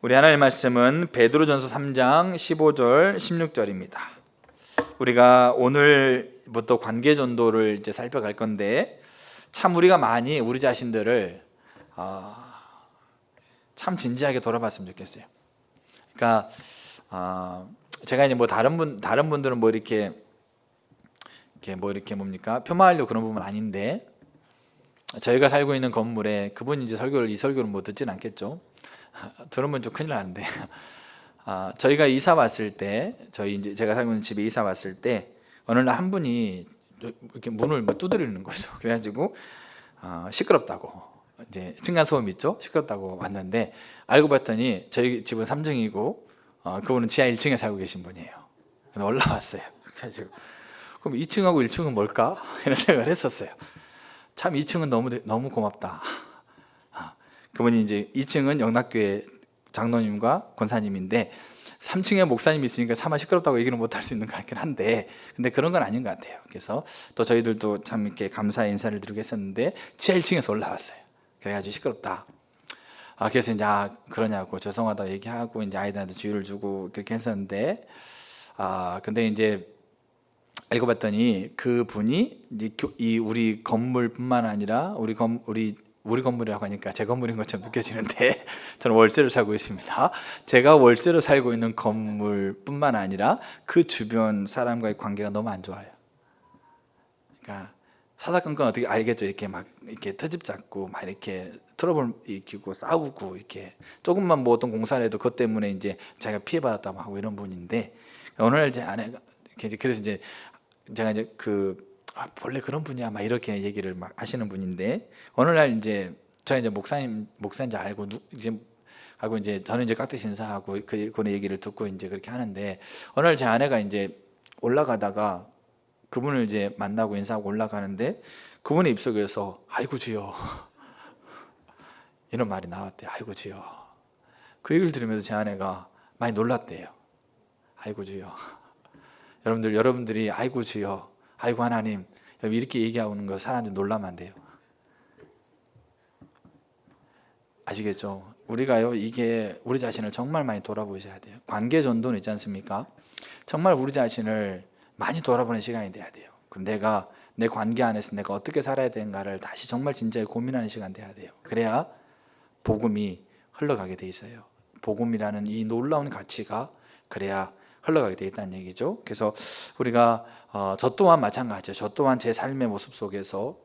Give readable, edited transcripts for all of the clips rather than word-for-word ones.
우리 하나님의 말씀은 베드로전서 3장 15절 16절입니다. 우리가 오늘부터 관계전도를 이제 살펴갈 건데, 참 우리가 많이 우리 자신들을 참 진지하게 돌아봤으면 좋겠어요. 그러니까 제가 이제 뭐 다른 분들은 뭐 이렇게 뭡니까 폄하하려고 그런 부분은 아닌데, 저희가 살고 있는 건물에 그분이 이제 이 설교를 못 듣지는 않겠죠. 들으면 좀 큰일 나는데, 저희가 이사 왔을 때, 제가 살고 있는 집에 이사 왔을 때 어느 날 한 분이 이렇게 문을 막 두드리는 거죠. 그래가지고 시끄럽다고, 이제 층간소음 있죠. 시끄럽다고 왔는데, 알고 봤더니 저희 집은 3층이고 그분은 지하 1층에 살고 계신 분이에요. 올라왔어요. 그래가지고 그럼 2층하고 1층은 뭘까? 이런 생각을 했었어요. 참 2층은 너무 고맙다. 그분이 이제 2층은 영락교회 장로님과 권사님인데 3층에 목사님이 있으니까 차마 시끄럽다고 얘기를 못 할 수 있는 것 같긴 한데, 근데 그런 건 아닌 것 같아요. 그래서 또 저희들도 참 이렇게 감사의 인사를 드리고 했었는데 지하 1층에서 올라왔어요. 그래가지고 시끄럽다. 그래서 이제 그러냐고 죄송하다 얘기하고 이제 아이들한테 주의를 주고 그렇게 했었는데, 근데 이제 알고 봤더니 그 분이 이 우리 건물뿐만 아니라 우리 건물이라고 하니까 제 건물인 것처럼 느껴지는데, 저는 월세로 살고 있습니다. 제가 월세로 살고 있는 건물뿐만 아니라 그 주변 사람과의 관계가 너무 안 좋아요. 그러니까 사사건건 어떻게 알겠죠? 이렇게 막 이렇게 트집 잡고 막 이렇게 트러블 일으키고 싸우고, 이렇게 조금만 뭐 어떤 공사를 해도 그것 때문에 이제 자기가 피해받았다고 하고 이런 분인데, 오늘 제 아내가 그래서 이제 제가 이제 본래 그런 분이야 막 이렇게 얘기를 막 하시는 분인데, 어느 날 이제 저희 이제 목사인지 알고 이제 저는 이제 깍듯이 인사하고 그분의 얘기를 듣고 이제 그렇게 하는데, 어느 날 제 아내가 이제 올라가다가 그분을 이제 만나고 인사하고 올라가는데 그분의 입속에서 아이고 주여 이런 말이 나왔대요. 아이고 주여. 그 얘기를 들으면서 제 아내가 많이 놀랐대요. 아이고 주여. 여러분들이 아이고 주여, 아이고 하나님 이렇게 얘기하는 거 사람들이 놀라면 안 돼요. 아시겠죠? 우리가요, 이게 우리 자신을 정말 많이 돌아보셔야 돼요. 관계 전도는 있지 않습니까? 정말 우리 자신을 많이 돌아보는 시간이 돼야 돼요. 그럼 내가 내 관계 안에서 내가 어떻게 살아야 되는가를 다시 정말 진지하게 고민하는 시간 돼야 돼요. 그래야 복음이 흘러가게 돼 있어요. 복음이라는 이 놀라운 가치가 그래야 흘러가게 돼 있다는 얘기죠. 그래서 우리가 저 또한 마찬가지죠. 저 또한 제 삶의 모습 속에서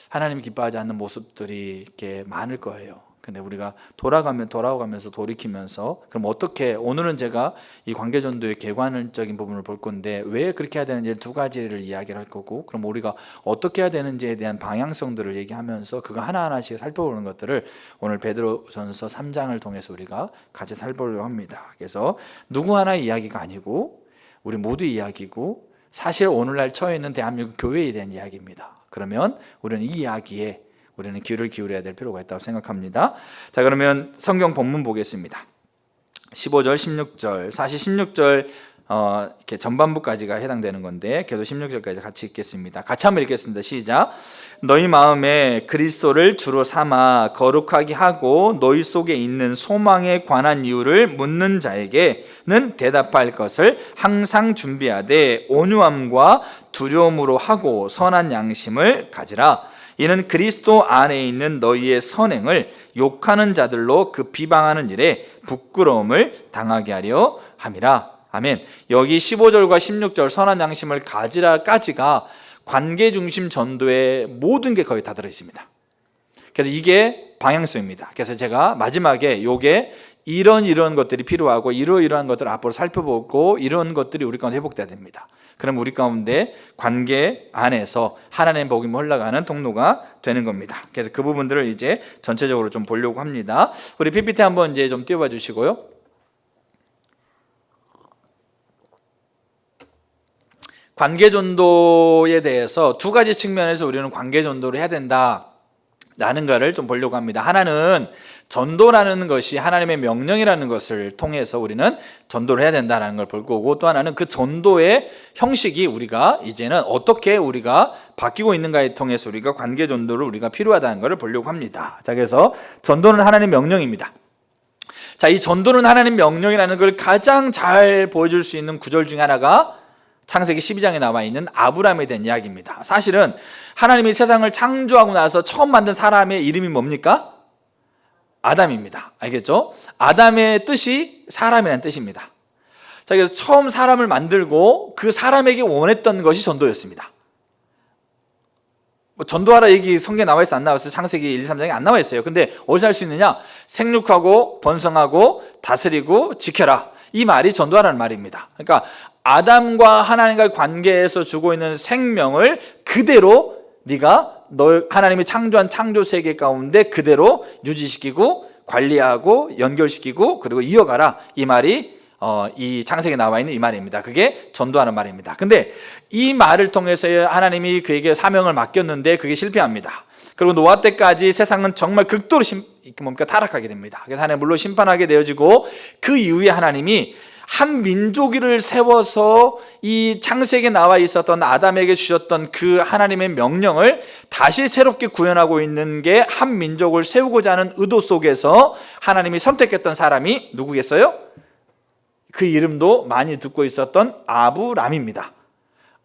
하나님이 기뻐하지 않는 모습들이 이렇게 많을 거예요. 근데 우리가 돌아가면서 돌이키면서, 그럼 어떻게, 오늘은 제가 이 관계전도의 개관적인 부분을 볼 건데, 왜 그렇게 해야 되는지 두 가지를 이야기를 할 거고, 그럼 우리가 어떻게 해야 되는지에 대한 방향성들을 얘기하면서 그거 하나하나씩 살펴보는 것들을 오늘 베드로전서 3장을 통해서 우리가 같이 살펴보려고 합니다. 그래서 누구 하나 이야기가 아니고 우리 모두 이야기고, 사실 오늘날 처해 있는 대한민국 교회에 대한 이야기입니다. 그러면 우리는 이 이야기에 우리는 귀를 기울여야 될 필요가 있다고 생각합니다. 자, 그러면 성경 본문 보겠습니다. 15절, 16절, 사실 16절 이렇게 전반부까지가 해당되는 건데, 그래도 16절까지 같이 읽겠습니다. 같이 한번 읽겠습니다. 시작. 너희 마음에 그리스도를 주로 삼아 거룩하게 하고 너희 속에 있는 소망에 관한 이유를 묻는 자에게는 대답할 것을 항상 준비하되 온유함과 두려움으로 하고 선한 양심을 가지라. 이는 그리스도 안에 있는 너희의 선행을 욕하는 자들로 그 비방하는 일에 부끄러움을 당하게 하려 함이라. 아멘. 여기 15절과 16절 선한 양심을 가지라까지가 관계 중심 전도의 모든 게 거의 다 들어있습니다. 그래서 이게 방향성입니다. 그래서 제가 마지막에 요게 이런 것들이 필요하고 이러한 것들을 앞으로 살펴보고 이런 것들이 우리 가운데 회복돼야 됩니다. 그럼 우리 가운데 관계 안에서 하나님의 복음이 흘러가는 통로가 되는 겁니다. 그래서 그 부분들을 이제 전체적으로 좀 보려고 합니다. 우리 PPT 한번 이제 좀 띄워봐 주시고요. 관계 전도에 대해서 두 가지 측면에서 우리는 관계 전도를 해야 된다라는 것을 좀 보려고 합니다. 하나는 전도라는 것이 하나님의 명령이라는 것을 통해서 우리는 전도를 해야 된다는 걸 볼 거고, 또 하나는 그 전도의 형식이 우리가 이제는 어떻게 우리가 바뀌고 있는가에 통해서 우리가 관계 전도를 우리가 필요하다는 것을 보려고 합니다. 자, 그래서 전도는 하나님의 명령입니다. 자, 이 전도는 하나님 명령이라는 걸 가장 잘 보여줄 수 있는 구절 중에 하나가 창세기 12장에 나와 있는 아브라함에 대한 이야기입니다. 사실은 하나님이 세상을 창조하고 나서 처음 만든 사람의 이름이 뭡니까? 아담입니다. 알겠죠? 아담의 뜻이 사람이라는 뜻입니다. 자, 그래서 처음 사람을 만들고 그 사람에게 원했던 것이 전도였습니다. 전도하라 얘기 성경에 나와 있어 안 나왔어요? 창세기 1, 3장에 안 나와 있어요. 근데 어디서 할 수 있느냐? 생육하고 번성하고 다스리고 지켜라. 이 말이 전도하라는 말입니다. 그러니까 아담과 하나님과의 관계에서 주고 있는 생명을 그대로 네가 하나님이 창조한 창조 세계 가운데 그대로 유지시키고 관리하고 연결시키고 그리고 이어가라. 이 말이 이 창세기에 나와 있는 이 말입니다. 그게 전도하는 말입니다. 근데 이 말을 통해서 하나님이 그에게 사명을 맡겼는데 그게 실패합니다. 그리고 노아 때까지 세상은 정말 극도로 타락하게 됩니다. 그래서 하나님 물론 심판하게 되어지고 그 이후에 하나님이 한 민족을 세워서 이 창세기에 나와 있었던 아담에게 주셨던 그 하나님의 명령을 다시 새롭게 구현하고 있는 게 한 민족을 세우고자 하는 의도 속에서 하나님이 선택했던 사람이 누구겠어요? 그 이름도 많이 듣고 있었던 아브람입니다.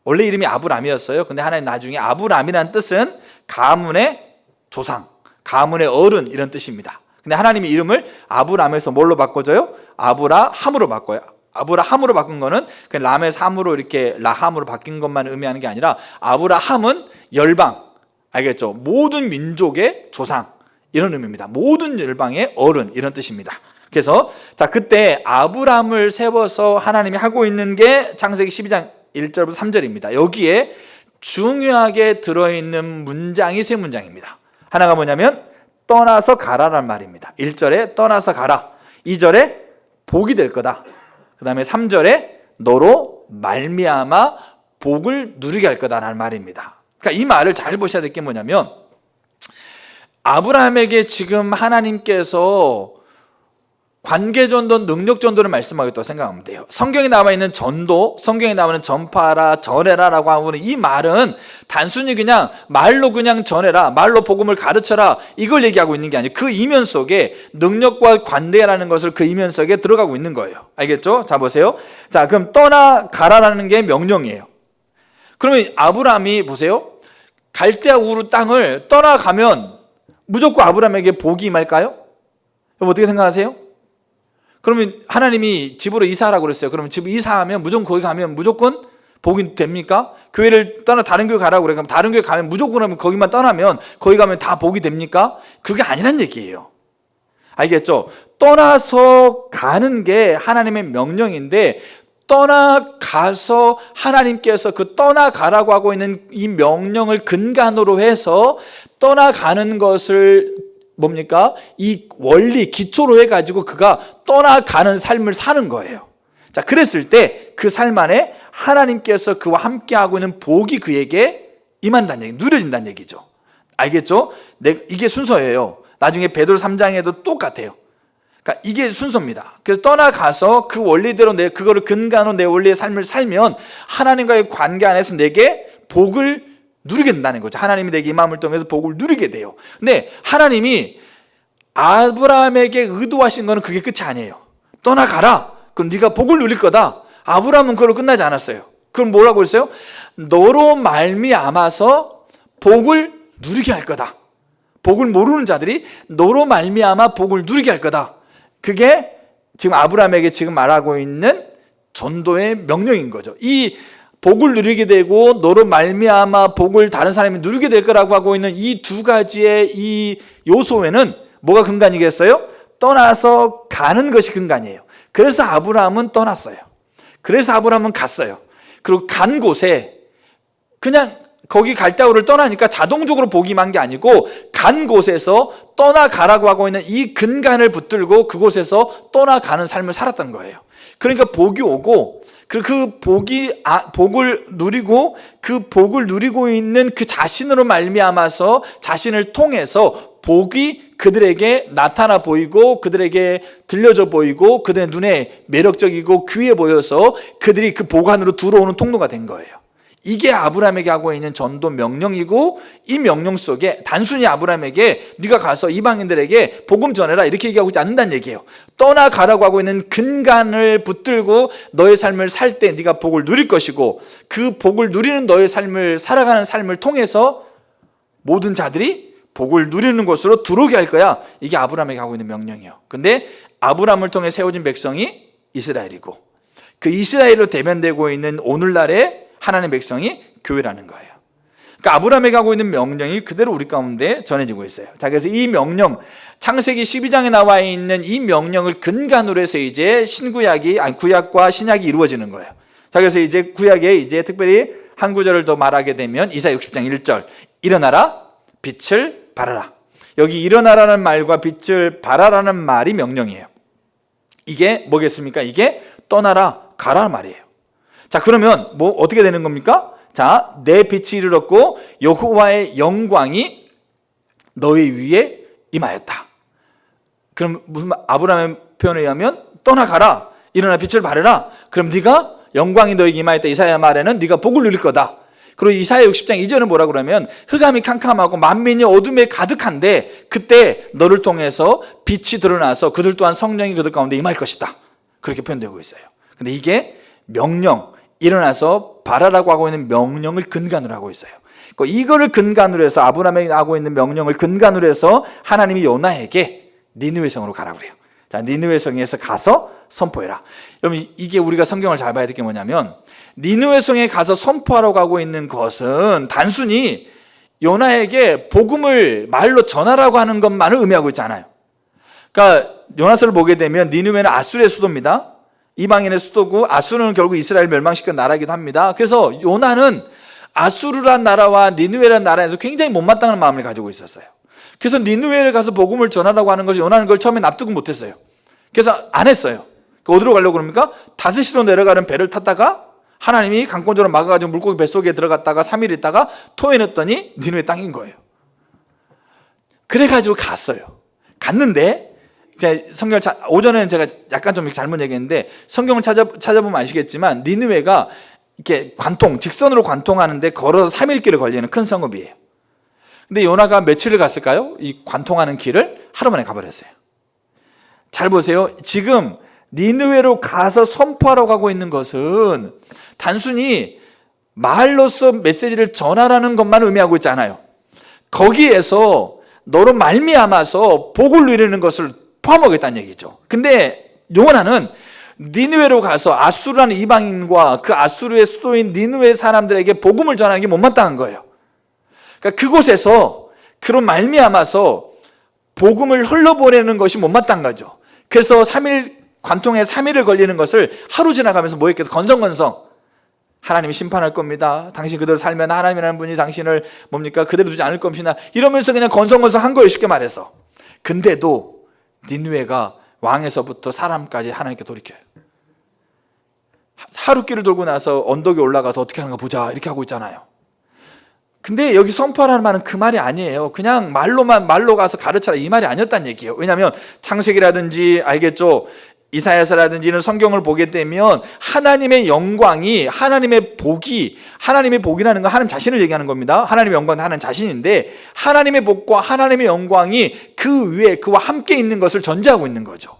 원래 이름이 아브람이었어요. 근데 하나님 나중에 아브람이라는 뜻은 가문의 조상, 가문의 어른 이런 뜻입니다. 근데 하나님이 이름을 아브람에서 뭘로 바꿔줘요? 아브라함으로 바꿔요. 아브라함으로 바꾼 거는 람에서 함으로 이렇게 라함으로 바뀐 것만 의미하는 게 아니라 아브라함은 열방, 알겠죠? 모든 민족의 조상 이런 의미입니다. 모든 열방의 어른 이런 뜻입니다. 그래서 자, 그때 아브람을 세워서 하나님이 하고 있는 게 창세기 12장 1절부터 3절입니다. 여기에 중요하게 들어있는 문장이 세 문장입니다. 하나가 뭐냐면 떠나서 가라라는 말입니다. 1절에 떠나서 가라, 2절에 복이 될 거다, 그 다음에 3절에 너로 말미암아 복을 누리게 할 거다라는 말입니다. 그러니까 이 말을 잘 보셔야 될 게 뭐냐면 아브라함에게 지금 하나님께서 관계전도, 능력전도를 말씀하겠다고 생각하면 돼요. 성경에 나와 있는 전도, 성경에 나오는 전파하라, 전해라라고 하는 이 말은 단순히 그냥 말로 그냥 전해라, 말로 복음을 가르쳐라 이걸 얘기하고 있는 게 아니에요. 그 이면 속에 능력과 관대라는 것을 그 이면 속에 들어가고 있는 거예요. 알겠죠? 자, 보세요. 자, 그럼 떠나가라라는 게 명령이에요. 그러면 아브라함이 보세요. 갈대아 우르 땅을 떠나가면 무조건 아브라함에게 복이 임할까요? 여러분 어떻게 생각하세요? 그러면 하나님이 집으로 이사하라고 그랬어요. 그러면 집 이사하면 무조건 거기 가면 무조건 복이 됩니까? 교회를 떠나 다른 교회 가라고 그래. 그럼 다른 교회 가면 무조건 하면 거기만 떠나면 거기 가면 다 복이 됩니까? 그게 아니란 얘기예요. 알겠죠? 떠나서 가는 게 하나님의 명령인데 떠나가서 하나님께서 그 떠나가라고 하고 있는 이 명령을 근간으로 해서 떠나가는 것을 뭡니까? 이 원리 기초로 해가지고 그가 떠나가는 삶을 사는 거예요. 자, 그랬을 때 그 삶 안에 하나님께서 그와 함께하고 있는 복이 그에게 임한다는 얘기, 누려진다는 얘기죠. 알겠죠? 이게 순서예요. 나중에 베드로 3장에도 똑같아요. 그러니까 이게 순서입니다. 그래서 떠나가서 그 원리대로 그거를 근간으로 내 원리의 삶을 살면 하나님과의 관계 안에서 내게 복을 누리게 된다는 거죠. 하나님이 내게 이 마음을 통해서 복을 누리게 돼요. 근데 하나님이 아브라함에게 의도하신 거는 그게 끝이 아니에요. 떠나가라. 그럼 네가 복을 누릴 거다. 아브라함은 그걸로 끝나지 않았어요. 그럼 뭐라고 했어요? 너로 말미암아서 복을 누리게 할 거다. 복을 모르는 자들이 너로 말미암아 복을 누리게 할 거다. 그게 지금 아브라함에게 지금 말하고 있는 전도의 명령인 거죠. 이 복을 누리게 되고 너로 말미암아 복을 다른 사람이 누리게 될 거라고 하고 있는 이 두 가지의 이 요소에는 뭐가 근간이겠어요? 떠나서 가는 것이 근간이에요. 그래서 아브라함은 떠났어요. 그래서 아브라함은 갔어요. 그리고 간 곳에 그냥 거기 갈대아우를 떠나니까 자동적으로 복이 임한 게 아니고 간 곳에서 떠나가라고 하고 있는 이 근간을 붙들고 그곳에서 떠나가는 삶을 살았던 거예요. 그러니까 복이 오고 그 복을 누리고 그 복을 누리고 있는 그 자신으로 말미암아서 자신을 통해서 복이 그들에게 나타나 보이고 그들에게 들려져 보이고 그들의 눈에 매력적이고 귀해 보여서 그들이 그 복 안으로 들어오는 통로가 된 거예요. 이게 아브라함에게 하고 있는 전도 명령이고, 이 명령 속에 단순히 아브라함에게 네가 가서 이방인들에게 복음 전해라 이렇게 얘기하고 있지 않는다는 얘기예요. 떠나가라고 하고 있는 근간을 붙들고 너의 삶을 살 때 네가 복을 누릴 것이고, 그 복을 누리는 너의 삶을 살아가는 삶을 통해서 모든 자들이 복을 누리는 곳으로 들어오게 할 거야. 이게 아브라함에게 하고 있는 명령이에요. 근데 아브라함을 통해 세워진 백성이 이스라엘이고, 그 이스라엘로 대변되고 있는 오늘날의 하나님의 백성이 교회라는 거예요. 그러니까 아브라함에게 하고 있는 명령이 그대로 우리 가운데 전해지고 있어요. 자, 그래서 이 명령, 창세기 12장에 나와 있는 이 명령을 근간으로 해서 이제 구약과 신약이 이루어지는 거예요. 자, 그래서 이제 구약에 이제 특별히 한 구절을 더 말하게 되면 이사야 60장 1절, 일어나라 빛을 발하라. 여기 일어나라는 말과 빛을 발하라는 말이 명령이에요. 이게 뭐겠습니까? 이게 떠나라, 가라는 말이에요. 자, 그러면 뭐 어떻게 되는 겁니까? 자, 내 빛이 이르렀고 여호와의 영광이 너희 위에 임하였다. 그럼 무슨 아브라함의 표현에 의하면 떠나가라, 일어나 빛을 발하라. 그럼 네가 영광이 너에게 임하였다. 이사야 말에는 네가 복을 누릴 거다. 그리고 이사야 60장 2절은 뭐라 그러면 흑암이 캄캄하고 만민이 어둠에 가득한데 그때 너를 통해서 빛이 드러나서 그들 또한 성령이 그들 가운데 임할 것이다. 그렇게 표현되고 있어요. 근데 이게 명령, 일어나서 발하라고 하고 있는 명령을 근간으로 하고 있어요. 이거를 근간으로 해서 아브라함에게 하고 있는 명령을 근간으로 해서 하나님이 요나에게 니느웨 성으로 가라고 그래요. 자, 니느웨 성에서 가서 선포해라. 여러분, 이게 우리가 성경을 잘 봐야 될 게 뭐냐면 니느웨 성에 가서 선포하라고 하고 있는 것은 단순히 요나에게 복음을 말로 전하라고 하는 것만을 의미하고 있지 않아요. 그러니까 요나서를 보게 되면 니느웨는 아수르의 수도입니다. 이방인의 수도고 아수르는 결국 이스라엘 멸망시킨 나라이기도 합니다. 그래서 요나는 아수르란 나라와 니느웨란 나라에서 굉장히 못마땅한 마음을 가지고 있었어요. 그래서 니느웨를 가서 복음을 전하라고 하는 것을 요나는 그걸 처음에 납득을 못했어요. 그래서 안 했어요. 어디로 가려고 그럽니까? 다스시로 내려가는 배를 탔다가 하나님이 강권적으로 막아가지고 물고기 뱃속에 들어갔다가 3일 있다가 토해냈더니 니느웨 땅인 거예요. 그래가지고 갔는데 성경을 오전에는 제가 약간 좀 잘못 얘기했는데 성경을 찾아보면 아시겠지만 니느웨가 이렇게 직선으로 관통하는데 걸어서 3일 길을 걸리는 큰 성읍이에요. 근데 요나가 며칠을 갔을까요? 이 관통하는 길을 하루 만에 가버렸어요. 잘 보세요. 지금 니느웨로 가서 선포하러 가고 있는 것은 단순히 말로써 메시지를 전하라는 것만 의미하고 있지 않아요. 거기에서 너로 말미암아서 복을 누리는 것을 포함하겠다는 얘기죠. 근데 요나는 니느웨로 가서 아수르라는 이방인과 그 아수르의 수도인 니느웨 사람들에게 복음을 전하는 게 못마땅한 거예요. 그러니까 그곳에서 그런 말미암아서 복음을 흘러보내는 것이 못마땅한 거죠. 그래서 3일 관통에 3일을 걸리는 것을 하루 지나가면서 뭐 했겠어? 건성건성 하나님이 심판할 겁니다. 당신 그대로 살면 하나님이라는 분이 당신을 그대로 두지 않을 겁니다. 이러면서 그냥 건성건성 한 거예요, 쉽게 말해서. 근데도 니느웨가 왕에서부터 사람까지 하나님께 돌이켜요. 하루길을 돌고 나서 언덕에 올라가서 어떻게 하는가 보자 이렇게 하고 있잖아요. 근데 여기 선포하라는 말은 그 말이 아니에요. 그냥 말로 가서 가르쳐라 이 말이 아니었다는 얘기예요. 왜냐하면 창세기라든지 알겠죠? 이사야서라든지 이런 성경을 보게 되면 하나님의 영광이 하나님의 복이라는 건 하나님 자신을 얘기하는 겁니다. 하나님의 영광은 하나님 자신인데 하나님의 복과 하나님의 영광이 그 위에 그와 함께 있는 것을 전제하고 있는 거죠.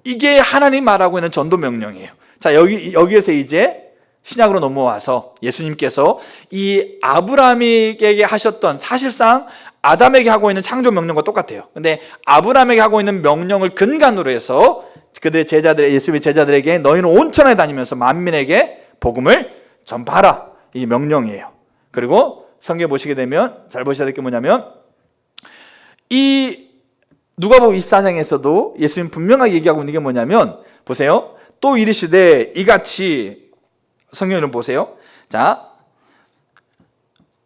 이게 하나님 말하고 있는 전도 명령이에요. 자, 여기에서 이제 신약으로 넘어와서 예수님께서 이 아브라함에게 하셨던 사실상 아담에게 하고 있는 창조 명령과 똑같아요. 근데 아브라함에게 하고 있는 명령을 근간으로 해서 그들의 예수님의 제자들에게 너희는 온 천하에 다니면서 만민에게 복음을 전파하라. 이 명령이에요. 그리고 성경에 보시게 되면 잘 보셔야 될 게 뭐냐면 이 누가복음 24장에서도 예수님 분명하게 얘기하고 있는 게 뭐냐면 보세요. 또 이르시되 이같이 성경을 보세요. 자,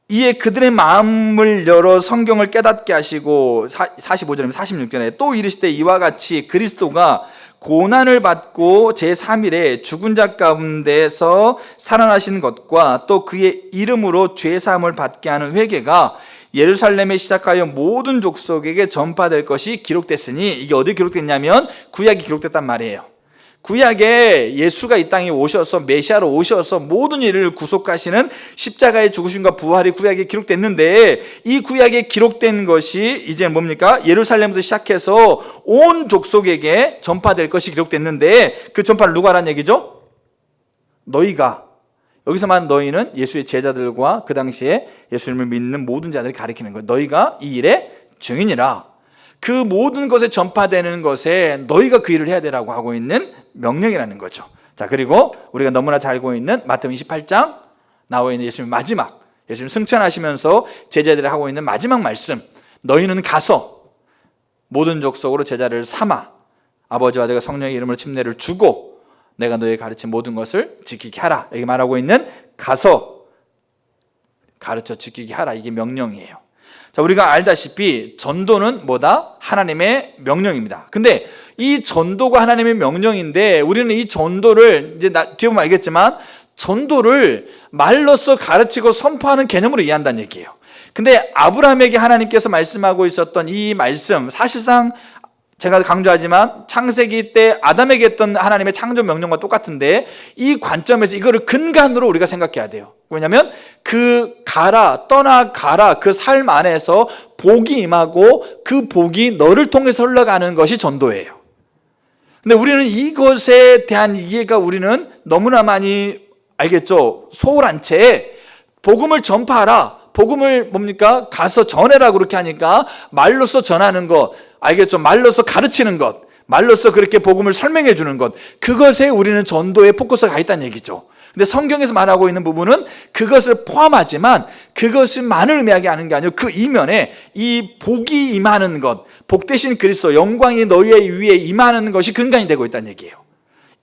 이에 그들의 마음을 열어 성경을 깨닫게 하시고 45절이면 46절에 또 이르시되 이와 같이 그리스도가 고난을 받고 제3일에 죽은 자 가운데서 살아나신 것과 또 그의 이름으로 죄사함을 받게 하는 회개가 예루살렘에 시작하여 모든 족속에게 전파될 것이 기록됐으니 이게 어디에 기록됐냐면 구약이 기록됐단 말이에요. 구약에 예수가 이 땅에 오셔서 메시아로 오셔서 모든 일을 구속하시는 십자가의 죽으심과 부활이 구약에 기록됐는데, 이 구약에 기록된 것이 이제 뭡니까? 예루살렘부터 시작해서 온 족속에게 전파될 것이 기록됐는데, 그 전파를 누가 하라는 얘기죠? 너희가. 여기서 말하는 너희는 예수의 제자들과 그 당시에 예수님을 믿는 모든 자들을 가리키는 거예요. 너희가 이 일의 증인이라. 그 모든 것에 전파되는 것에 너희가 그 일을 해야 되라고 하고 있는 명령이라는 거죠. 자, 그리고 우리가 너무나 잘 알고 있는 마태복음 28장 나와 있는 예수님 마지막, 예수님 승천하시면서 제자들이 하고 있는 마지막 말씀, 너희는 가서 모든 족속으로 제자를 삼아 아버지와 아들과 성령의 이름으로 침례를 주고 내가 너희에게 가르친 모든 것을 지키게 하라. 여기 말하고 있는 가서 가르쳐 지키게 하라, 이게 명령이에요. 자, 우리가 알다시피 전도는 뭐다? 하나님의 명령입니다. 근데 이 전도가 하나님의 명령인데 우리는 이 전도를 이제 뒤에 보면 알겠지만 전도를 말로써 가르치고 선포하는 개념으로 이해한다는 얘기예요. 근데 아브라함에게 하나님께서 말씀하고 있었던 이 말씀, 사실상 제가 강조하지만 창세기 때 아담에게 했던 하나님의 창조 명령과 똑같은데, 이 관점에서 이거를 근간으로 우리가 생각해야 돼요. 왜냐하면 그 떠나가라 그 삶 안에서 복이 임하고 그 복이 너를 통해서 흘러가는 것이 전도예요. 근데 우리는 이것에 대한 이해가 우리는 너무나 많이 알겠죠? 소홀한 채 복음을 전파하라, 복음을 뭡니까? 가서 전해라 그렇게 하니까 말로써 전하는 것, 알겠죠? 말로써 가르치는 것, 말로써 그렇게 복음을 설명해 주는 것, 그것에 우리는 전도의 포커스가 가 있다는 얘기죠. 근데 성경에서 말하고 있는 부분은 그것을 포함하지만 그것만을 의미하게 하는 게 아니고 그 이면에 이 복이 임하는 것, 복 대신 그리스도, 영광이 너희의 위에 임하는 것이 근간이 되고 있다는 얘기예요.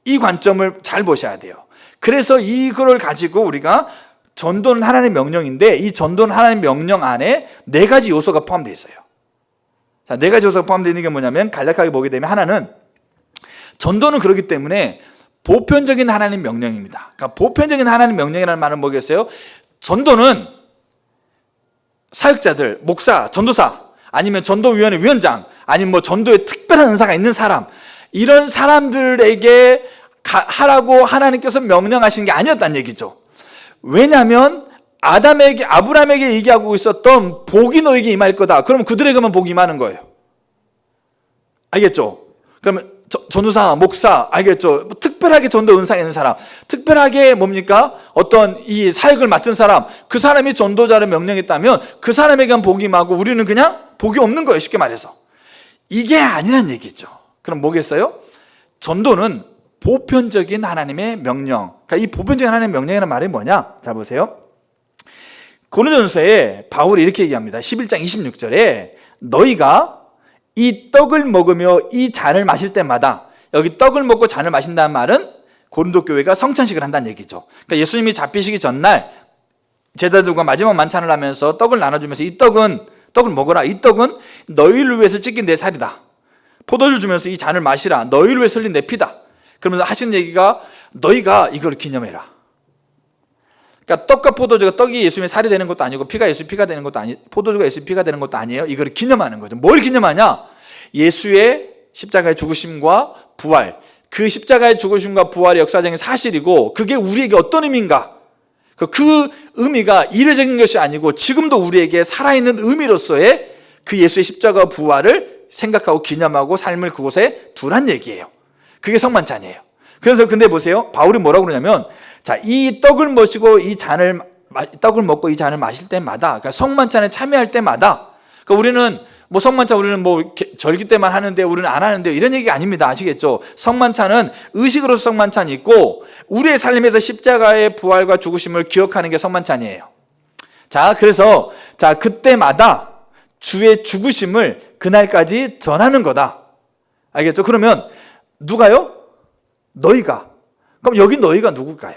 이 관점을 잘 보셔야 돼요. 그래서 이거를 가지고 우리가 전도는 하나님의 명령인데, 이 전도는 하나님의 명령 안에 4가지 요소가 포함되어 있어요. 자, 4가지 요소가 포함되어 있는 게 뭐냐면, 간략하게 보게 되면 하나는, 전도는 그렇기 때문에 보편적인 하나님 명령입니다. 그러니까 보편적인 하나님 명령이라는 말은 뭐겠어요? 전도는 사역자들, 목사, 전도사, 아니면 전도위원회 위원장, 아니면 뭐 전도에 특별한 은사가 있는 사람, 이런 사람들에게 하라고 하나님께서 명령하신 게 아니었다는 얘기죠. 왜냐하면 아브라함에게 얘기하고 있었던 복이 너에게 임할 거다. 그러면 그들에게만 복이 임하는 거예요. 알겠죠? 그러면 전도사, 목사, 알겠죠? 특별하게 전도 은사가 있는 사람, 특별하게 뭡니까? 어떤 이 사역을 맡은 사람, 그 사람이 전도자를 명령했다면 그 사람에게만 복이 임하고 우리는 그냥 복이 없는 거예요. 쉽게 말해서. 이게 아니란 얘기죠. 그럼 뭐겠어요? 전도는 보편적인 하나님의 명령. 그러니까 이 보편적인 하나님의 명령이라는 말이 뭐냐? 자, 보세요. 고린도전서에 바울이 이렇게 얘기합니다. 11장 26절에 너희가 이 떡을 먹으며 이 잔을 마실 때마다, 여기 떡을 먹고 잔을 마신다는 말은 고린도 교회가 성찬식을 한다는 얘기죠. 그러니까 예수님이 잡히시기 전날 제자들과 마지막 만찬을 하면서 떡을 나눠주면서 이 떡을 먹어라. 이 떡은 너희를 위해서 찢긴 내 살이다. 포도주를 주면서 이 잔을 마시라. 너희를 위해서 흘린 내 피다. 그러면서 하시는 얘기가 너희가 이걸 기념해라. 그러니까 떡과 포도주가, 떡이 예수님의 살이 되는 것도 아니고 피가 예수의 피가 되는 것도 아니고 포도주가 예수의 피가 되는 것도 아니에요. 이걸 기념하는 거죠. 뭘 기념하냐? 예수의 십자가의 죽으심과 부활, 그 십자가의 죽으심과 부활의 역사적인 사실이고, 그게 우리에게 어떤 의미인가? 그 의미가 이례적인 것이 아니고 지금도 우리에게 살아있는 의미로서의 그 예수의 십자가와 부활을 생각하고 기념하고 삶을 그곳에 두란 얘기예요. 그게 성만찬이에요. 그래서 근데 보세요. 바울이 뭐라고 그러냐면, 자, 이 떡을 먹고 이 잔을 마실 때마다, 그러니까 성만찬에 참여할 때마다, 그러니까 우리는 뭐 성만찬 우리는 뭐 절기 때만 하는데 우리는 안 하는데 이런 얘기가 아닙니다. 아시겠죠? 성만찬은 의식으로서 성만찬이 있고 우리의 삶에서 십자가의 부활과 죽으심을 기억하는 게 성만찬이에요. 자, 그래서 그때마다 주의 죽으심을 그날까지 전하는 거다. 알겠죠? 그러면 누가요? 너희가. 그럼 여기 너희가 누굴까요?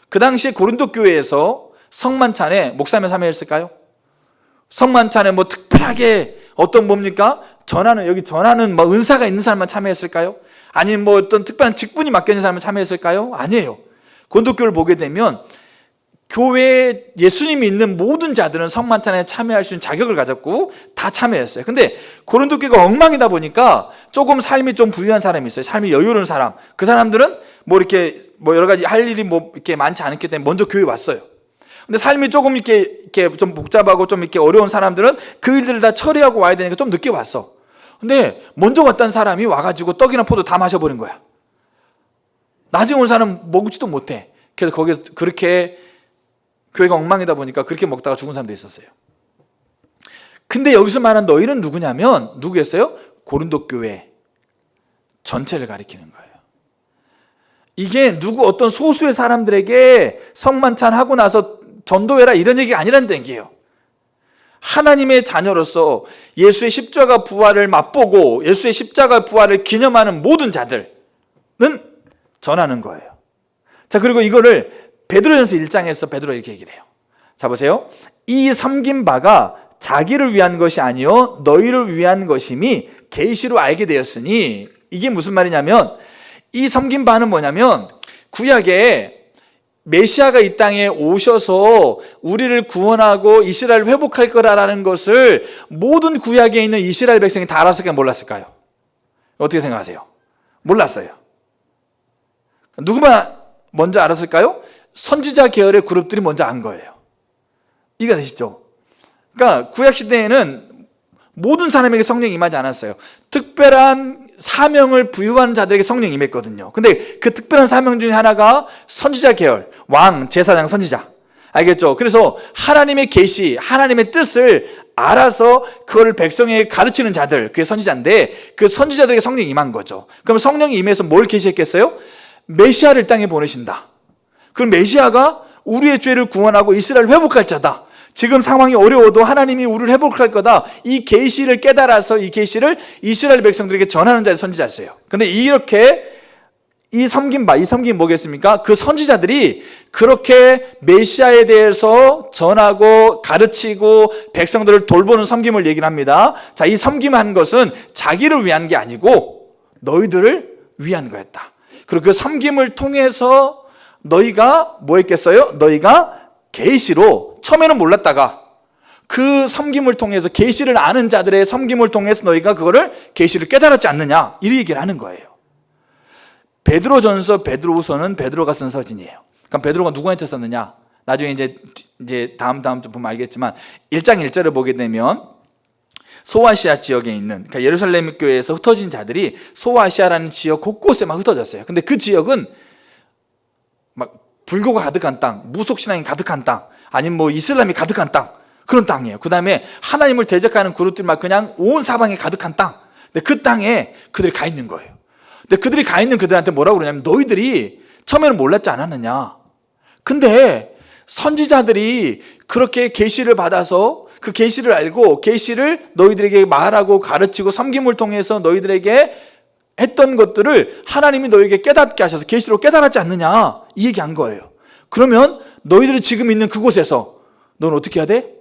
그 당시 고린도 교회에서 성만찬에 목사면 참여했을까요? 성만찬에 뭐 특별하게 어떤 뭡니까? 전하는 뭐 은사가 있는 사람만 참여했을까요? 아니면 뭐 어떤 특별한 직분이 맡겨진 사람만 참여했을까요? 아니에요. 고린도 교회를 보게 되면 교회에 예수님이 있는 모든 자들은 성만찬에 참여할 수 있는 자격을 가졌고 다 참여했어요. 근데 고린도 교회가 엉망이다 보니까 조금 삶이 좀 부유한 사람이 있어요. 삶이 여유로운 사람. 그 사람들은 여러 가지 할 일이 이렇게 많지 않기 때문에 먼저 교회에 왔어요. 근데 삶이 조금 이렇게 좀 복잡하고 좀 이렇게 어려운 사람들은 그 일들을 다 처리하고 와야 되니까 좀 늦게 왔어. 근데 먼저 왔던 사람이 와가지고 떡이나 포도 다 마셔버린 거야. 나중에 온 사람은 먹지도 못해. 그래서 거기서 그렇게 교회가 엉망이다 보니까 그렇게 먹다가 죽은 사람도 있었어요. 근데 여기서 말한 너희는 누구냐면 누구겠어요? 고린도 교회 전체를 가리키는 거예요. 이게 어떤 소수의 사람들에게 성만찬 하고 나서 전도해라 이런 얘기가 아니라는 얘기예요. 하나님의 자녀로서 예수의 십자가 부활을 맛보고 예수의 십자가 부활을 기념하는 모든 자들은 전하는 거예요. 자, 그리고 이거를 베드로전서 1장에서 베드로 이렇게 얘기를 해요. 자, 보세요. 이 섬긴 바가 자기를 위한 것이 아니요 너희를 위한 것임이 계시로 알게 되었으니, 이게 무슨 말이냐면 이 섬긴 바는 뭐냐면 구약에 메시아가 이 땅에 오셔서 우리를 구원하고 이스라엘을 회복할 거라는 것을 모든 구약에 있는 이스라엘 백성이 다 알았을까요? 몰랐을까요? 어떻게 생각하세요? 몰랐어요. 누구만 먼저 알았을까요? 선지자 계열의 그룹들이 먼저 안 거예요. 이해가 되시죠? 그러니까 구약시대에는 모든 사람에게 성령이 임하지 않았어요. 특별한 사명을 부여한 자들에게 성령이 임했거든요. 근데 그 특별한 사명 중에 하나가 선지자 계열, 왕, 제사장, 선지자. 알겠죠? 그래서 하나님의 계시, 하나님의 뜻을 알아서 그걸 백성에게 가르치는 자들, 그게 선지자인데 그 선지자들에게 성령이 임한 거죠. 그럼 성령이 임해서 뭘 계시했겠어요? 메시아를 땅에 보내신다. 그럼 메시아가 우리의 죄를 구원하고 이스라엘을 회복할 자다. 지금 상황이 어려워도 하나님이 우리를 회복할 거다. 이 계시를 깨달아서 이 계시를 이스라엘 백성들에게 전하는 자를 선지자였어요. 근데 이렇게 이 섬김 뭐겠습니까? 그 선지자들이 그렇게 메시아에 대해서 전하고 가르치고 백성들을 돌보는 섬김을 얘기를 합니다. 자, 이 섬김한 것은 자기를 위한 게 아니고 너희들을 위한 거였다. 그리고 그 섬김을 통해서 너희가 뭐 했겠어요? 너희가 계시로 처음에는 몰랐다가 그 섬김을 통해서 계시를 아는 자들의 섬김을 통해서 너희가 그거를 계시를 깨달았지 않느냐, 이 얘기를 하는 거예요. 베드로전서, 베드로후서는 베드로가 쓴 서신이에요. 그럼 베드로가 누구한테 썼느냐? 나중에 이제 다음 좀 보면 알겠지만 1장 1절을 보게 되면 소아시아 지역에 있는, 그러니까 예루살렘 교회에서 흩어진 자들이 소아시아라는 지역 곳곳에 막 흩어졌어요. 근데 그 지역은 막 불교가 가득한 땅, 무속신앙이 가득한 땅, 아니면 이슬람이 가득한 땅, 그런 땅이에요. 그 다음에 하나님을 대적하는 그룹들이 막 그냥 온 사방에 가득한 땅. 근데 그 땅에 그들이 가 있는 거예요. 근데 그들이 가 있는 그들한테 뭐라고 그러냐면 너희들이 처음에는 몰랐지 않았느냐. 근데 선지자들이 그렇게 계시를 받아서 그 계시를 알고 계시를 너희들에게 말하고 가르치고 섬김을 통해서 너희들에게 했던 것들을 하나님이 너희에게 깨닫게 하셔서 계시로 깨달았지 않느냐, 이 얘기한 거예요. 그러면 너희들이 지금 있는 그곳에서 넌 어떻게 해야 돼?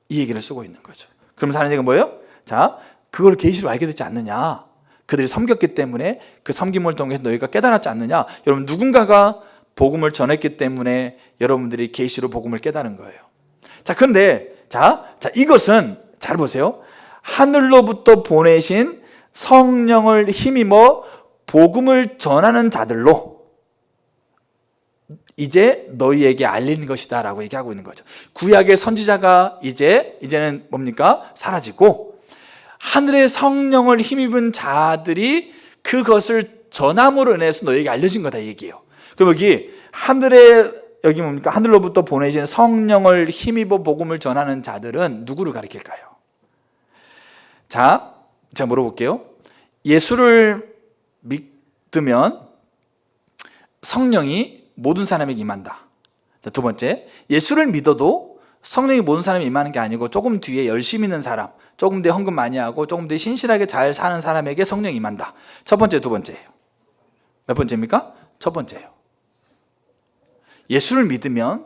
이 얘기를 쓰고 있는 거죠. 그러면서 하는 얘기가 뭐예요? 자, 그걸 계시로 알게 되지 않느냐, 그들이 섬겼기 때문에 그 섬김을 통해서 너희가 깨달았지 않느냐. 여러분, 누군가가 복음을 전했기 때문에 여러분들이 계시로 복음을 깨달은 거예요. 자, 그런데 자 이것은 잘 보세요. 하늘로부터 보내신 성령을 힘입어 복음을 전하는 자들로 이제 너희에게 알린 것이다 라고 얘기하고 있는 거죠. 구약의 선지자가 이제는 뭡니까? 사라지고 하늘의 성령을 힘입은 자들이 그것을 전함으로 인해서 너희에게 알려진 거다, 이 얘기예요. 그럼 여기 뭡니까? 하늘로부터 보내신 성령을 힘입어 복음을 전하는 자들은 누구를 가리킬까요? 자, 제가 물어볼게요. 예수를 믿으면 성령이 모든 사람에게 임한다. 자, 두 번째, 예수를 믿어도 성령이 모든 사람에 임하는 게 아니고 조금 뒤에 열심히 있는 사람, 조금 더 헌금 많이 하고 조금 더 신실하게 잘 사는 사람에게 성령이 임한다. 첫 번째, 두 번째예요. 몇 번째입니까? 첫 번째예요. 예수를 믿으면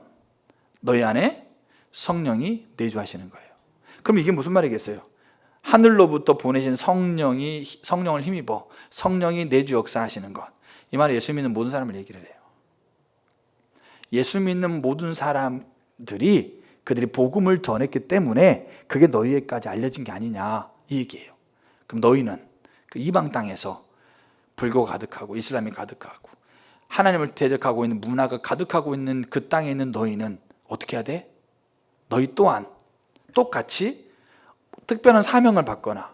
너희 안에 성령이 내주하시는 거예요. 그럼 이게 무슨 말이겠어요? 하늘로부터 보내신 성령을 힘입어 성령이 내주 역사하시는 것. 이 말은 예수 믿는 모든 사람을 얘기를 해요. 예수 믿는 모든 사람, 그들이 복음을 전했기 때문에 그게 너희에게까지 알려진 게 아니냐 이 얘기예요. 그럼 너희는 그 이방 땅에서 불교가 가득하고 이슬람이 가득하고 하나님을 대적하고 있는 문화가 가득하고 있는 그 땅에 있는 너희는 어떻게 해야 돼? 너희 또한 똑같이 특별한 사명을 받거나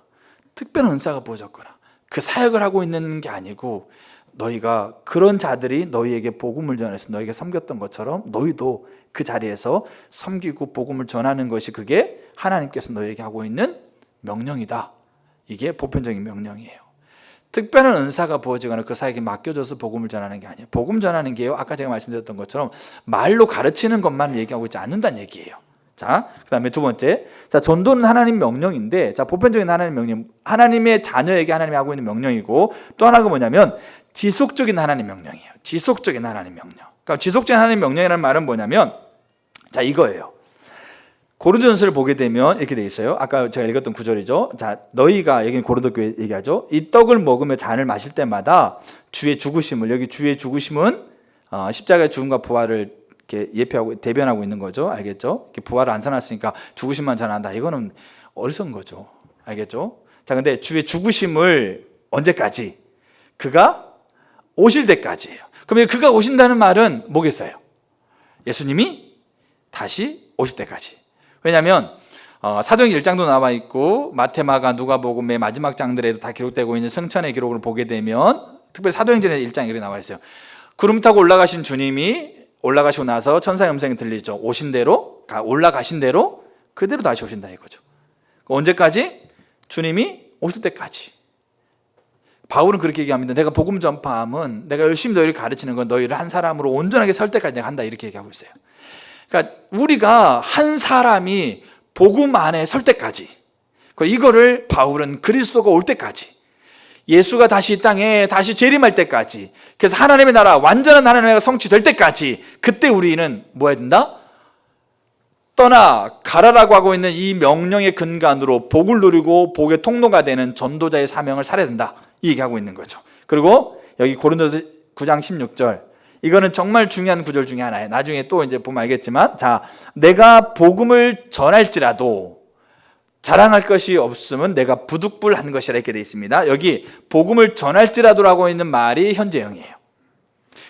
특별한 은사가 부어졌거나 그 사역을 하고 있는 게 아니고 너희가 그런 자들이 너희에게 복음을 전해서 너희에게 섬겼던 것처럼 너희도 그 자리에서 섬기고 복음을 전하는 것이 그게 하나님께서 너희에게 하고 있는 명령이다. 이게 보편적인 명령이에요. 특별한 은사가 부어지거나 그 사역이 맡겨져서 복음을 전하는 게 아니에요. 복음 전하는 게요, 아까 제가 말씀드렸던 것처럼 말로 가르치는 것만을 얘기하고 있지 않는다는 얘기예요. 자, 그 다음에 두 번째, 자, 전도는 하나님 명령인데, 자, 보편적인 하나님 명령, 하나님의 자녀에게 하나님이 하고 있는 명령이고, 또 하나가 뭐냐면 지속적인 하나님 명령이에요. 지속적인 하나님 명령. 그러니까 지속적인 하나님 명령이라는 말은 뭐냐면, 자, 이거예요. 고린도전서를 보게 되면 이렇게 돼 있어요. 아까 제가 읽었던 구절이죠. 자, 너희가, 여기는 고린도 교회 얘기하죠. 이 떡을 먹으며 잔을 마실 때마다 주의 죽으심을, 여기 주의 죽으심은 십자가의 죽음과 부활을 이렇게 예표하고 대변하고 있는 거죠. 알겠죠? 이렇게 부활을 안 살았으니까 죽으심만 전한다. 이거는 어리석은 거죠. 알겠죠? 자, 근데 주의 죽으심을 언제까지? 그가 오실 때까지예요. 그럼 그가 오신다는 말은 뭐겠어요? 예수님이 다시 오실 때까지. 왜냐하면 사도행전 1장도 나와 있고 마태마가 누가복음의 마지막 장들에도 다 기록되고 있는 승천의 기록을 보게 되면 특별히 사도행전의 1장 이렇게 나와 있어요. 구름 타고 올라가신 주님이 올라가시고 나서 천사의 음성이 들리죠. 오신 대로, 올라가신 대로 그대로 다시 오신다 이거죠. 언제까지? 주님이 오실 때까지. 바울은 그렇게 얘기합니다. 내가 복음 전파함은 내가 열심히 너희를 가르치는 건 너희를 한 사람으로 온전하게 설 때까지 내가 한다 이렇게 얘기하고 있어요. 그러니까 우리가 한 사람이 복음 안에 설 때까지, 이거를 바울은 그리스도가 올 때까지, 예수가 다시 이 땅에 다시 재림할 때까지, 그래서 하나님의 나라, 완전한 하나님의 나라가 성취될 때까지, 그때 우리는 뭐 해야 된다? 떠나 가라라고 하고 있는 이 명령의 근간으로 복을 누리고 복의 통로가 되는 전도자의 사명을 살아야 된다 이 얘기하고 있는 거죠. 그리고 여기 고린도서 9장 16절, 이거는 정말 중요한 구절 중에 하나예요. 나중에 또 이제 보면 알겠지만, 자, 내가 복음을 전할지라도 자랑할 것이 없으면 내가 부득불한 것이라 이렇게 되어 있습니다. 여기 복음을 전할지라도라고 있는 말이 현재형이에요.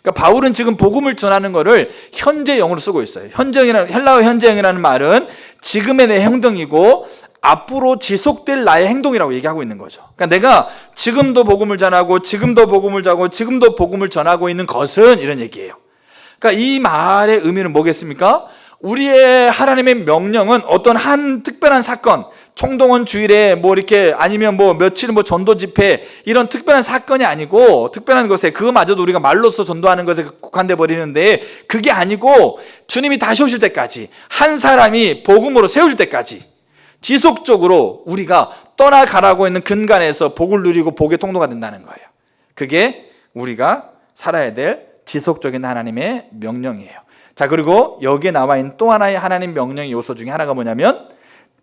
그러니까 바울은 지금 복음을 전하는 것을 현재형으로 쓰고 있어요. 현재형이라는, 헬라어 현재형이라는 말은 지금의 내 행동이고 앞으로 지속될 나의 행동이라고 얘기하고 있는 거죠. 그러니까 내가 지금도 복음을 전하고 지금도 복음을 전하고 지금도 복음을 전하고 있는 것은 이런 얘기예요. 그러니까 이 말의 의미는 뭐겠습니까? 우리의 하나님의 명령은 어떤 한 특별한 사건, 총동원 주일에 뭐 이렇게 아니면 뭐 며칠 뭐 전도 집회 이런 특별한 사건이 아니고, 특별한 것에 그거마저도 우리가 말로써 전도하는 것에 국한돼 버리는데, 그게 아니고 주님이 다시 오실 때까지, 한 사람이 복음으로 세울 때까지 지속적으로 우리가 떠나가라고 있는 근간에서 복을 누리고 복의 통로가 된다는 거예요. 그게 우리가 살아야 될 지속적인 하나님의 명령이에요. 자, 그리고 여기에 나와 있는 또 하나의 하나님 명령의 요소 중에 하나가 뭐냐면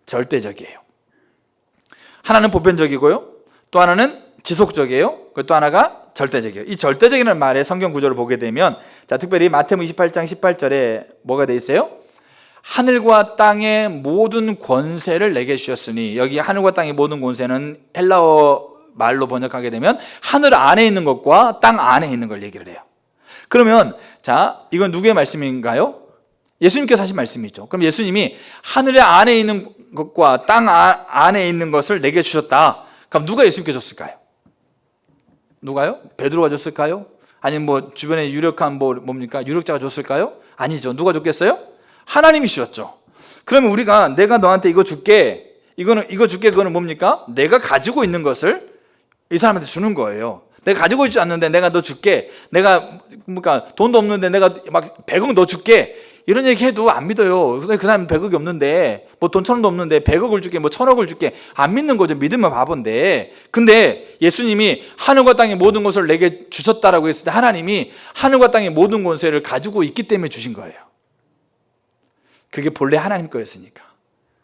절대적이에요. 하나는 보편적이고요, 또 하나는 지속적이에요. 또 하나가 절대적이에요. 이 절대적이라는 말의 성경 구조를 보게 되면, 자, 특별히 마태복음 28장 18절에 뭐가 돼 있어요? 하늘과 땅의 모든 권세를 내게 주셨으니, 여기 하늘과 땅의 모든 권세는 헬라어 말로 번역하게 되면 하늘 안에 있는 것과 땅 안에 있는 걸 얘기를 해요. 그러면 자, 이건 누구의 말씀인가요? 예수님께서 하신 말씀이죠. 그럼 예수님이 하늘 안에 있는 것과 땅 안에 있는 것을 내게 주셨다. 그럼 누가 예수님께 줬을까요? 누가요? 베드로가 줬을까요? 아니면 뭐 주변에 유력한 뭡니까? 유력자가 줬을까요? 아니죠. 누가 줬겠어요? 하나님이 주셨죠. 그러면 우리가 내가 너한테 이거 줄게, 이거 줄게, 그거는 뭡니까? 내가 가지고 있는 것을 이 사람한테 주는 거예요. 내가 가지고 있지 않는데 내가 너 줄게, 내가 그러니까 돈도 없는데 내가 막 100억 너 줄게, 이런 얘기 해도 안 믿어요. 그 사람 100억이 없는데, 뭐 돈 1000원도 없는데 100억을 줄게, 뭐 1000억을 줄게, 안 믿는 거죠. 믿으면 바본데. 근데 예수님이 하늘과 땅의 모든 것을 내게 주셨다라고 했을 때, 하나님이 하늘과 땅의 모든 권세를 가지고 있기 때문에 주신 거예요. 그게 본래 하나님 거였으니까.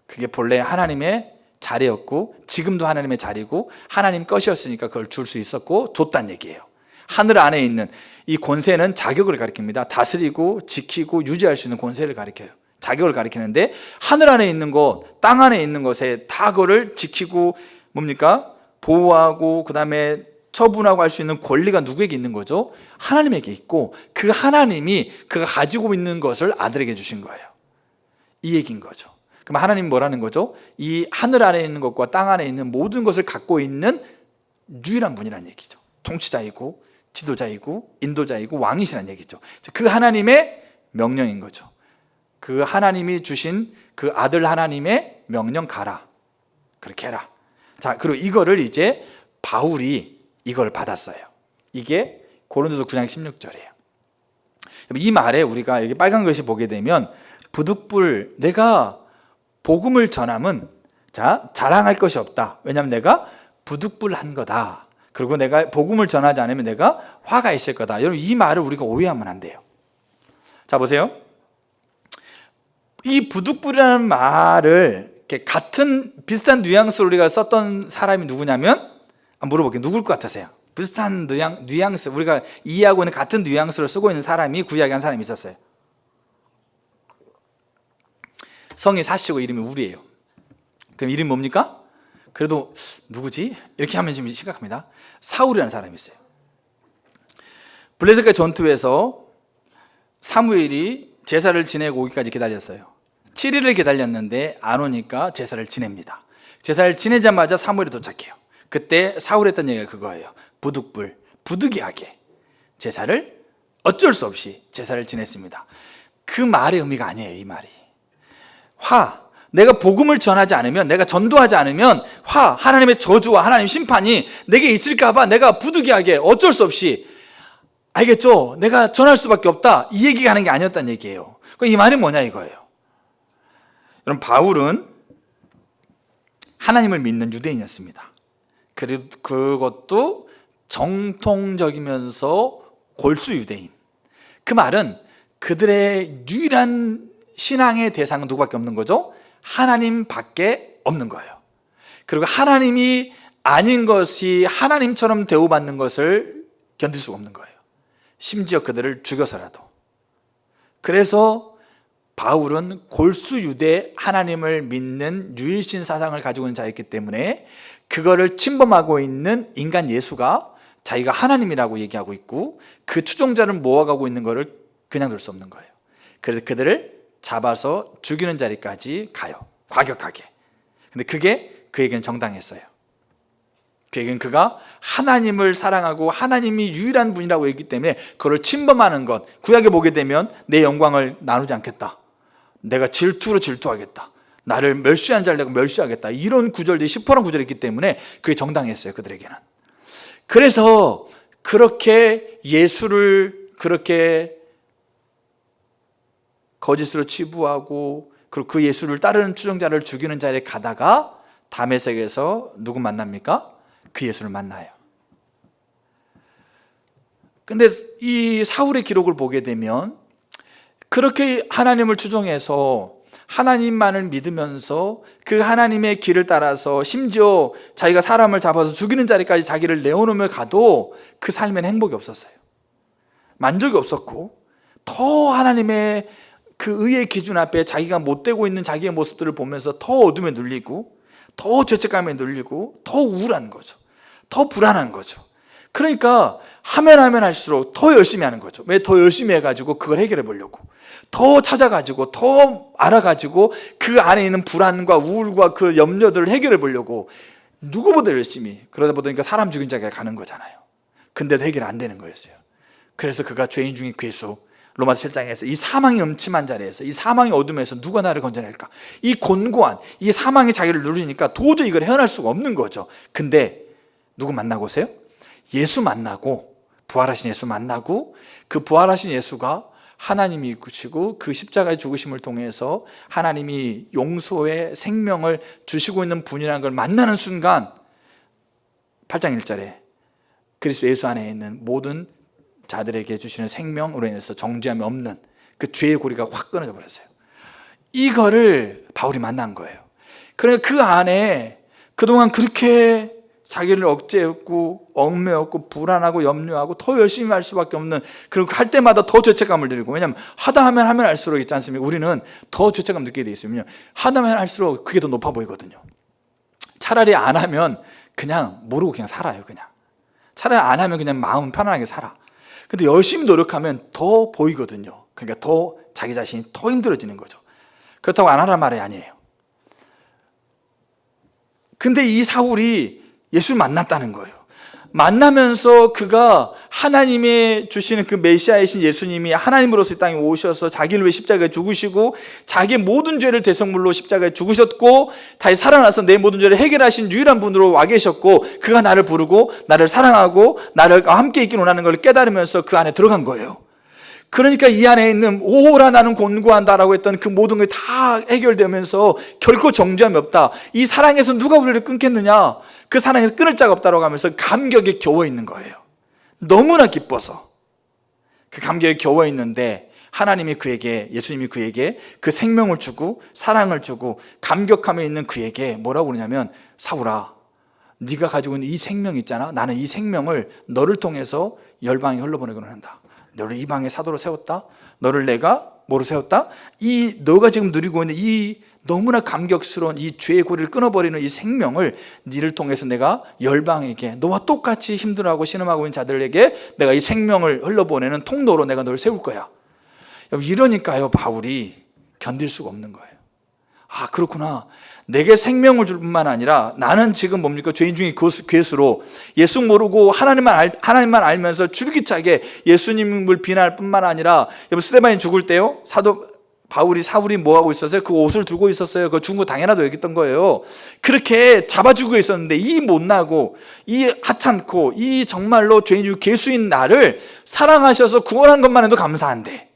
그게 본래 하나님의 자리였고 지금도 하나님의 자리고 하나님 것이었으니까 그걸 줄 수 있었고 줬단 얘기예요. 하늘 안에 있는 이 권세는 자격을 가리킵니다. 다스리고 지키고 유지할 수 있는 권세를 가리켜요. 자격을 가리키는데, 하늘 안에 있는 것, 땅 안에 있는 것에 다 그거를 지키고 뭡니까? 보호하고 그 다음에 처분하고 할 수 있는 권리가 누구에게 있는 거죠? 하나님에게 있고, 그 하나님이 그가 가지고 있는 것을 아들에게 주신 거예요. 이 얘기인 거죠. 그럼 하나님 뭐라는 거죠? 이 하늘 안에 있는 것과 땅 안에 있는 모든 것을 갖고 있는 유일한 분이라는 얘기죠. 통치자이고 지도자이고 인도자이고 왕이시라는 얘기죠. 그 하나님의 명령인 거죠. 그 하나님이 주신 그 아들 하나님의 명령 가라, 그렇게 해라. 자, 그리고 이거를 이제 바울이 이걸 받았어요. 이게 고린도서 9장 16절이에요. 이 말에 우리가 여기 빨간 글씨 보게 되면 부득불, 내가 복음을 전함은 자랑할 것이 없다. 왜냐하면 내가 부득불한 거다. 그리고 내가 복음을 전하지 않으면 내가 화가 있을 거다. 여러분, 이 말을 우리가 오해하면 안 돼요. 자, 보세요. 이 부득불이라는 말을 이렇게 같은 비슷한 뉘앙스로 우리가 썼던 사람이 누구냐면, 물어볼게요. 누굴 것 같으세요? 비슷한 뉘앙스, 우리가 이해하고 있는 같은 뉘앙스로 쓰고 있는 사람이 구약에 한 사람이 있었어요. 성이 사시고 이름이 우리예요. 그럼 이름이 뭡니까? 그래도 누구지? 이렇게 하면 좀 심각합니다. 사울이라는 사람이 있어요. 블레셋과 전투에서 사무엘이 제사를 지내고 오기까지 기다렸어요. 7일을 기다렸는데 안 오니까 제사를 지냅니다. 제사를 지내자마자 사무엘이 도착해요. 그때 사울이 했던 얘기가 그거예요. 부득불, 부득이하게 제사를 어쩔 수 없이 제사를 지냈습니다. 그 말의 의미가 아니에요. 이 말이 내가 복음을 전하지 않으면, 내가 전도하지 않으면 하나님의 저주와 하나님 심판이 내게 있을까 봐 내가 부득이하게 어쩔 수 없이, 알겠죠? 내가 전할 수밖에 없다, 이 얘기가 하는 게 아니었다는 얘기예요. 이 말이 뭐냐 이거예요. 여러분, 바울은 하나님을 믿는 유대인이었습니다. 그리고 그것도 정통적이면서 골수 유대인. 그 말은 그들의 유일한 신앙의 대상은 누구밖에 없는 거죠? 하나님밖에 없는 거예요. 그리고 하나님이 아닌 것이 하나님처럼 대우받는 것을 견딜 수가 없는 거예요. 심지어 그들을 죽여서라도. 그래서 바울은 골수 유대 하나님을 믿는 유일신 사상을 가지고 있는 자였기 때문에 그거를 침범하고 있는 인간 예수가 자기가 하나님이라고 얘기하고 있고 그 추종자를 모아가고 있는 것을 그냥 둘 수 없는 거예요. 그래서 그들을 잡아서 죽이는 자리까지 가요. 과격하게. 근데 그게 그에게는 정당했어요. 그에게는 그가 하나님을 사랑하고 하나님이 유일한 분이라고 했기 때문에 그걸 침범하는 것, 구약에 보게 되면 내 영광을 나누지 않겠다, 내가 질투로 질투하겠다, 나를 멸시한 자를 내가 멸시하겠다, 이런 구절들이 10%란 구절이 있기 때문에 그게 정당했어요. 그들에게는. 그래서 그렇게 예수를 그렇게 거짓으로 치부하고 그리고 그 예수를 따르는 추종자를 죽이는 자리에 가다가 다메섹에서 누구 만납니까? 그 예수를 만나요. 근데 이 사울의 기록을 보게 되면 그렇게 하나님을 추종해서 하나님만을 믿으면서 그 하나님의 길을 따라서 심지어 자기가 사람을 잡아서 죽이는 자리까지 자기를 내어놓으며 가도 그 삶에는 행복이 없었어요. 만족이 없었고 더 하나님의 그 의의 기준 앞에 자기가 못되고 있는 자기의 모습들을 보면서 더 어둠에 눌리고 더 죄책감에 눌리고 더 우울한 거죠. 더 불안한 거죠. 그러니까 하면 할수록 더 열심히 하는 거죠. 왜? 더 열심히 해가지고 그걸 해결해 보려고, 더 찾아가지고 더 알아가지고 그 안에 있는 불안과 우울과 그 염려들을 해결해 보려고 누구보다 열심히, 그러다 보니까 사람 죽인 자가 가는 거잖아요. 근데도 해결 안 되는 거였어요. 그래서 그가 죄인 중에 괴수, 로마서 7장에서 이 사망이 음침한 자리에서, 이 사망의 어둠에서 누가 나를 건져낼까, 이 곤고한 이 사망이 자기를 누르니까 도저히 이걸 헤어날 수가 없는 거죠. 근데 누구 만나고 오세요? 예수 만나고, 부활하신 예수 만나고, 그 부활하신 예수가 하나님이 이끄시고 그 십자가의 죽으심을 통해서 하나님이 용서의 생명을 주시고 있는 분이라는 걸 만나는 순간 8장 1절에 그리스도 예수 안에 있는 모든 자들에게 주시는 생명으로 인해서 정죄함이 없는 그 죄의 고리가 확 끊어져 버렸어요. 이거를 바울이 만난 거예요. 그러니까 그 안에 그동안 그렇게 자기를 억제했고 얽매였고 불안하고 염려하고 더 열심히 할 수밖에 없는, 그리고 할 때마다 더 죄책감을 느끼고, 왜냐하면 하다 하면 할수록 있지 않습니까? 우리는 더 죄책감 느끼게 돼 있어요. 왜냐하면 하다 하면 할수록 그게 더 높아 보이거든요. 차라리 안 하면 그냥 모르고 그냥 살아요. 그냥 차라리 안 하면 그냥 마음 편안하게 살아. 근데 열심히 노력하면 더 보이거든요. 그러니까 더 자기 자신이 더 힘들어지는 거죠. 그렇다고 안 하란 말이 아니에요. 근데 이 사울이 예수를 만났다는 거예요. 만나면서 그가 하나님의 주시는 그 메시아이신 예수님이 하나님으로서 이 땅에 오셔서 자기를 위해 십자가에 죽으시고 자기의 모든 죄를 대성물로 십자가에 죽으셨고 다시 살아나서 내 모든 죄를 해결하신 유일한 분으로 와 계셨고, 그가 나를 부르고 나를 사랑하고 나를 함께 있기를 원하는 걸 깨달으면서 그 안에 들어간 거예요. 그러니까 이 안에 있는 오호라 나는 곤고한다라고 했던 그 모든 게 다 해결되면서 결코 정죄함이 없다. 이 사랑에서 누가 우리를 끊겠느냐? 그 사랑에서 끊을 자가 없다라고 하면서 감격에 겨워 있는 거예요. 너무나 기뻐서 그 감격에 겨워 있는데 하나님이 그에게, 예수님이 그에게 그 생명을 주고 사랑을 주고 감격함에 있는 그에게 뭐라고 그러냐면, 사울아, 네가 가지고 있는 이 생명 있잖아, 나는 이 생명을 너를 통해서 열방에 흘러보내기로 한다. 너를 이방의 사도로 세웠다. 너를 내가 뭐로 세웠다? 이 너가 지금 누리고 있는 이 너무나 감격스러운 이 죄의 고리를 끊어버리는 이 생명을 니를 통해서 내가 열방에게, 너와 똑같이 힘들어하고 신음하고 있는 자들에게 내가 이 생명을 흘러보내는 통로로 내가 너를 세울 거야. 이러니까요, 바울이 견딜 수가 없는 거예요. 아, 그렇구나. 내게 생명을 줄 뿐만 아니라 나는 지금 뭡니까? 죄인 중에 괴수로 예수 모르고 하나님만 알면서 줄기차게 예수님을 비난할 뿐만 아니라, 여러분 스데반이 죽을 때요, 사울이 뭐 하고 있었어요? 그 옷을 들고 있었어요. 그거 죽은 거 당연하다고 얘기했던 거예요. 그렇게 잡아주고 있었는데 이 못나고 이 하찮고 이 정말로 죄인 중 괴수인 나를 사랑하셔서 구원한 것만 해도 감사한데,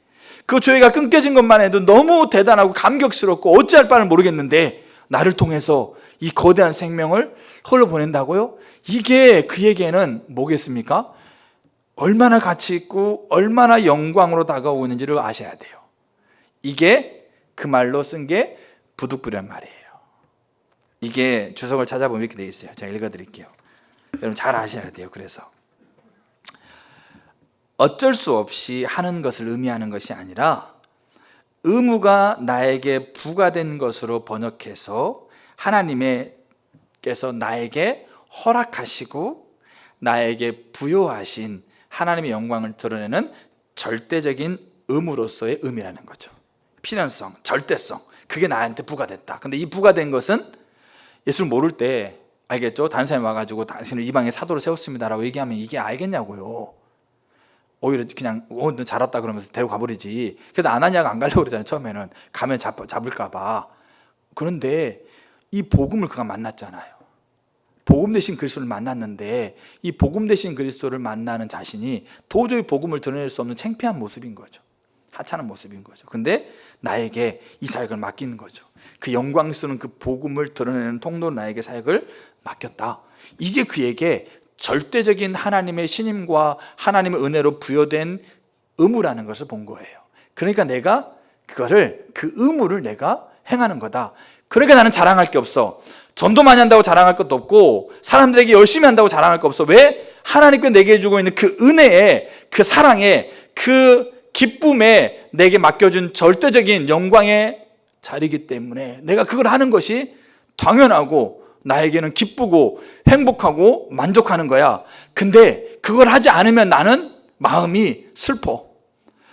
그 죄가 끊겨진 것만 해도 너무 대단하고 감격스럽고 어찌할 바를 모르겠는데 나를 통해서 이 거대한 생명을 흘러보낸다고요? 이게 그에게는 뭐겠습니까? 얼마나 가치 있고 얼마나 영광으로 다가오고 있는지를 아셔야 돼요. 이게 그 말로 쓴 게 부득불이란 말이에요. 이게 주석을 찾아보면 이렇게 되어 있어요. 제가 읽어드릴게요. 여러분 잘 아셔야 돼요. 그래서 어쩔 수 없이 하는 것을 의미하는 것이 아니라 의무가 나에게 부과된 것으로 번역해서 하나님께서 나에게 허락하시고 나에게 부여하신 하나님의 영광을 드러내는 절대적인 의무로서의 의미라는 거죠. 필연성, 절대성, 그게 나한테 부과됐다. 근데 이 부과된 것은 예수를 모를 때 알겠죠? 다른 사람이 와가지고 당신을 이방의 사도로 세웠습니다라고 얘기하면 이게 알겠냐고요. 오히려 그냥 너 잘 왔다 그러면서 데리고 가버리지. 그래도 안 하냐고 안 가려고 그러잖아요. 처음에는 가면 잡을까 봐. 그런데 이 복음을 그가 만났잖아요. 복음 대신 그리스도를 만났는데 이 복음 대신 그리스도를 만나는 자신이 도저히 복음을 드러낼 수 없는 창피한 모습인 거죠. 하찮은 모습인 거죠. 근데 나에게 이 사역을 맡기는 거죠. 그 영광스러운 그 복음을 드러내는 통로로 나에게 사역을 맡겼다. 이게 그에게 절대적인 하나님의 신임과 하나님의 은혜로 부여된 의무라는 것을 본 거예요. 그러니까 내가 그거를, 그 의무를 내가 행하는 거다. 그러니까 나는 자랑할 게 없어. 전도 많이 한다고 자랑할 것도 없고 사람들에게 열심히 한다고 자랑할 거 없어. 왜? 하나님께 내게 주고 있는 그 은혜에, 그 사랑에, 그 기쁨에 내게 맡겨준 절대적인 영광의 자리이기 때문에 내가 그걸 하는 것이 당연하고 나에게는 기쁘고 행복하고 만족하는 거야. 근데 그걸 하지 않으면 나는 마음이 슬퍼.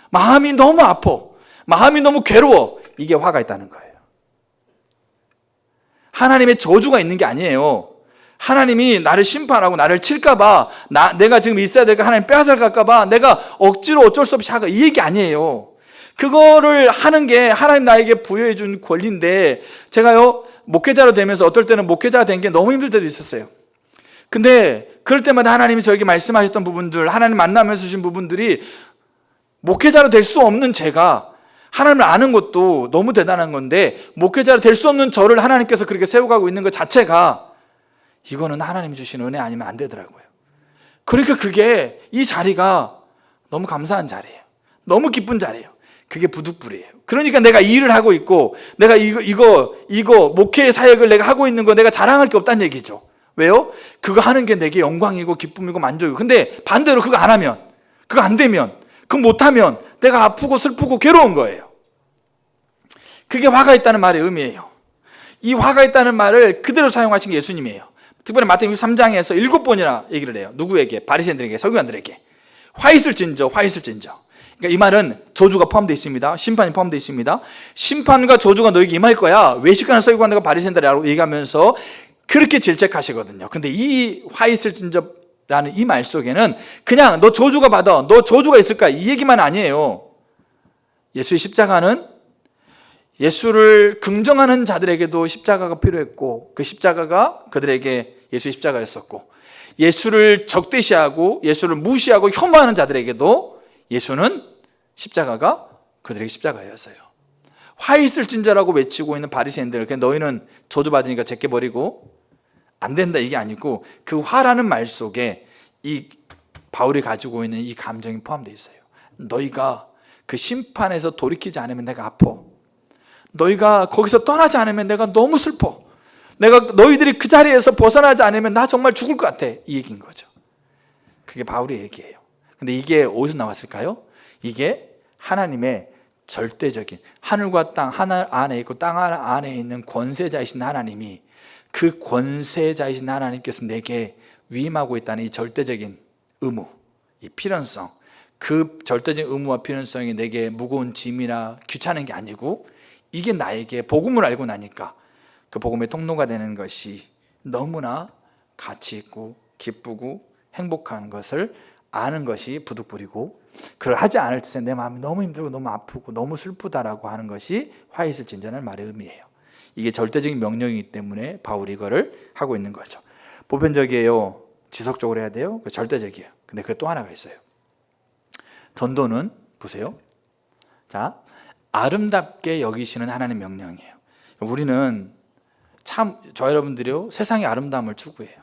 마음이 너무 아파. 마음이 너무 괴로워. 이게 화가 있다는 거예요. 하나님의 저주가 있는 게 아니에요. 하나님이 나를 심판하고 나를 칠까봐, 내가 지금 있어야 될까 하나님 빼앗아갈까봐 내가 억지로 어쩔 수 없이 하가, 이 얘기 아니에요. 그거를 하는 게 하나님 나에게 부여해 준 권리인데, 제가요 목회자로 되면서 어떨 때는 목회자가 된 게 너무 힘들 때도 있었어요. 근데 그럴 때마다 하나님이 저에게 말씀하셨던 부분들, 하나님 만나면서 주신 부분들이, 목회자로 될 수 없는 제가 하나님을 아는 것도 너무 대단한 건데 목회자로 될 수 없는 저를 하나님께서 그렇게 세워가고 있는 것 자체가, 이거는 하나님이 주신 은혜 아니면 안 되더라고요. 그러니까 그게, 이 자리가 너무 감사한 자리예요. 너무 기쁜 자리예요. 그게 부득불이에요. 그러니까 내가 이 일을 하고 있고 내가 이거 목회의 사역을 내가 하고 있는 거 내가 자랑할 게 없다는 얘기죠. 왜요? 그거 하는 게 내게 영광이고 기쁨이고 만족이고. 근데 반대로 그거 안 하면, 그거 안 되면, 그거 못하면 내가 아프고 슬프고 괴로운 거예요. 그게 화가 있다는 말의 의미예요. 이 화가 있다는 말을 그대로 사용하신 게 예수님이에요. 특별히 마태복음 3장에서 7번이나 얘기를 해요. 누구에게? 바리새인들에게, 서기관들에게. 화 있을진저, 화 있을진저. 그러니까 이 말은 저주가 포함되어 있습니다. 심판이 포함되어 있습니다. 심판과 저주가 너에게 임할 거야. 외식하는 서기관들과 바리새인들이라고 얘기하면서 그렇게 질책하시거든요. 근데 이 화 있을진저라는 이 말 속에는 그냥 너 저주가 받아, 너 저주가 있을까, 이 얘기만 아니에요. 예수의 십자가는 예수를 긍정하는 자들에게도 십자가가 필요했고, 그 십자가가 그들에게 예수의 십자가였었고, 예수를 적대시하고 예수를 무시하고 혐오하는 자들에게도 예수는 십자가가 그들에게 십자가였어요. 화 있을진저라고 외치고 있는 바리새인들, 너희는 저주받으니까 제껴버리고 안 된다, 이게 아니고 그 화라는 말 속에 이 바울이 가지고 있는 이 감정이 포함되어 있어요. 너희가 그 심판에서 돌이키지 않으면 내가 아파. 너희가 거기서 떠나지 않으면 내가 너무 슬퍼. 너희들이 그 자리에서 벗어나지 않으면 나 정말 죽을 것 같아. 이 얘기인 거죠. 그게 바울의 얘기예요. 근데 이게 어디서 나왔을까요? 이게 하나님의 절대적인, 하늘과 땅 하늘 안에 있고 땅 안에 있는 권세자이신 하나님이, 그 권세자이신 하나님께서 내게 위임하고 있다는 이 절대적인 의무, 이 필연성, 그 절대적인 의무와 필연성이 내게 무거운 짐이나 귀찮은 게 아니고, 이게 나에게 복음을 알고 나니까 그 복음의 통로가 되는 것이 너무나 가치 있고 기쁘고 행복한 것을 아는 것이 부득불이고, 그걸 하지 않을 때 내 마음이 너무 힘들고 너무 아프고 너무 슬프다라고 하는 것이 화 있을진저라는 말의 의미예요. 이게 절대적인 명령이기 때문에 바울이 이거를 하고 있는 거죠. 보편적이에요? 지속적으로 해야 돼요? 절대적이에요. 근데 그게 또 하나가 있어요. 전도는 보세요. 자, 아름답게 여기시는 하나님의 명령이에요. 우리는 참, 저 여러분들이요, 세상의 아름다움을 추구해요.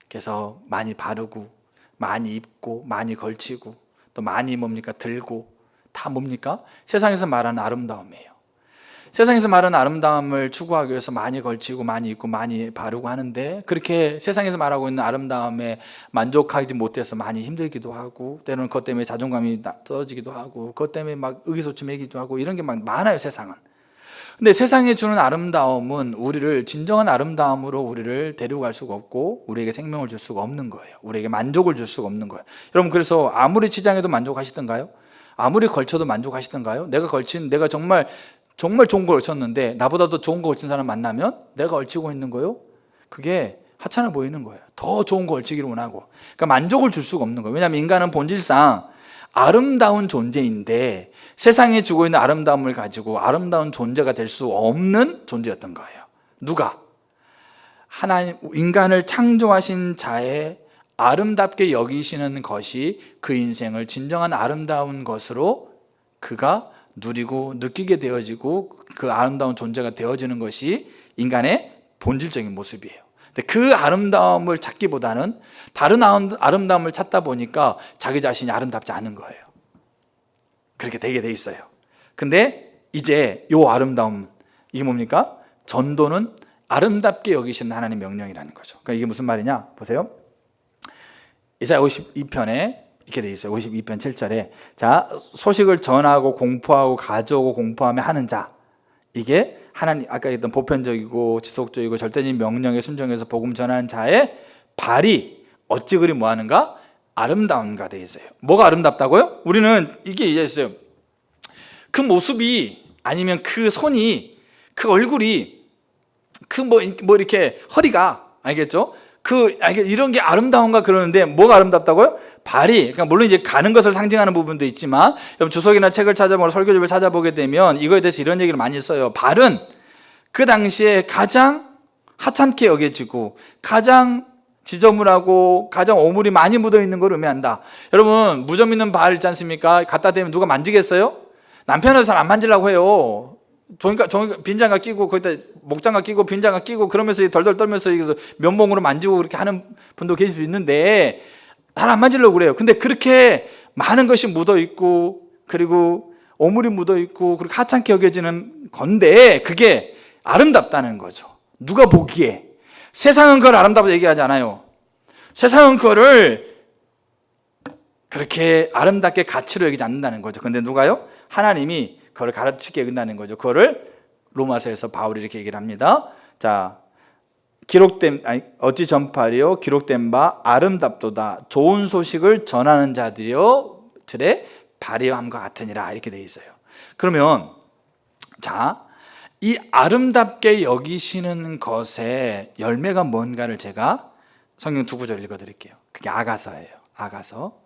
그래서 많이 바르고 많이 입고 많이 걸치고 또 많이 뭡니까? 들고, 다 뭡니까? 세상에서 말하는 아름다움이에요. 세상에서 말하는 아름다움을 추구하기 위해서 많이 걸치고 많이 입고 많이 바르고 하는데, 그렇게 세상에서 말하고 있는 아름다움에 만족하지 못해서 많이 힘들기도 하고, 때로는 그것 때문에 자존감이 떨어지기도 하고, 그것 때문에 막 의기소침해지기도 하고, 이런 게 막 많아요, 세상은. 근데 세상에 주는 아름다움은 우리를 진정한 아름다움으로 우리를 데려갈 수가 없고, 우리에게 생명을 줄 수가 없는 거예요. 우리에게 만족을 줄 수가 없는 거예요. 여러분, 그래서 아무리 치장해도 만족하시던가요? 아무리 걸쳐도 만족하시던가요? 내가 정말 좋은 걸 걸쳤는데 나보다 더 좋은 거 걸친 사람 만나면 내가 걸치고 있는 거요? 그게 하찮아 보이는 거예요. 더 좋은 거 걸치기를 원하고. 그러니까 만족을 줄 수가 없는 거예요. 왜냐하면 인간은 본질상 아름다운 존재인데 세상에 주고 있는 아름다움을 가지고 아름다운 존재가 될 수 없는 존재였던 거예요. 누가? 하나님, 인간을 창조하신 자의 아름답게 여기시는 것이 그 인생을 진정한 아름다운 것으로 그가 누리고 느끼게 되어지고 그 아름다운 존재가 되어지는 것이 인간의 본질적인 모습이에요. 근데 그 아름다움을 찾기보다는 다른 아름다움을 찾다 보니까 자기 자신이 아름답지 않은 거예요. 그렇게 되게 돼 있어요. 근데 이제 이 아름다움, 이게 뭡니까? 전도는 아름답게 여기시는 하나님의 명령이라는 거죠. 그러니까 이게 무슨 말이냐? 보세요. 이사야 52편에 이렇게 돼 있어요. 52편 7절에 자, 소식을 전하고 공포하고 가져오고 공포하며 하는 자, 이게 하나님 아까 했던 보편적이고 지속적이고 절대적인 명령에 순종해서 복음 전하는 자의 발이 어찌 그리 뭐하는가? 아름다운가 돼 있어요. 뭐가 아름답다고요? 우리는 이게 이제 있어요. 그 모습이, 아니면 그 손이, 그 얼굴이, 그 뭐 이렇게 허리가, 알겠죠? 이런 게 아름다운가 그러는데 뭐가 아름답다고요? 발이. 그러니까 물론 이제 가는 것을 상징하는 부분도 있지만, 여러분 주석이나 책을 찾아보고 설교집을 찾아보게 되면 이거에 대해서 이런 얘기를 많이 써요. 발은 그 당시에 가장 하찮게 여겨지고 가장 지저분하고 가장 오물이 많이 묻어 있는 걸 의미한다. 여러분, 무좀 있는 발 있지 않습니까? 갖다 대면 누가 만지겠어요? 남편은 잘 안 만지려고 해요. 종이가 빈장갑 끼고 거기다 목장갑 끼고 빈장갑 끼고 그러면서 덜덜 떨면서 면봉으로 만지고 그렇게 하는 분도 계실 수 있는데 잘 안 만지려고 그래요. 근데 그렇게 많은 것이 묻어 있고 그리고 오물이 묻어 있고 그리고 하찮게 여겨지는 건데 그게 아름답다는 거죠. 누가 보기에. 세상은 그걸 아름답다고 얘기하지 않아요. 세상은 그거를 그렇게 아름답게 가치로 여기지 않는다는 거죠. 근데 누가요? 하나님이 그걸 가르치게 여긴다는 거죠. 그거를 로마서에서 바울이 이렇게 얘기를 합니다. 자, 어찌 전파리요 기록된 바 아름답도다 좋은 소식을 전하는 자들이요 들의 발휘함과 같으니라 이렇게 돼 있어요. 그러면 자, 이 아름답게 여기시는 것의 열매가 뭔가를 제가 성경 두 구절 읽어드릴게요. 그게 아가서예요. 아가서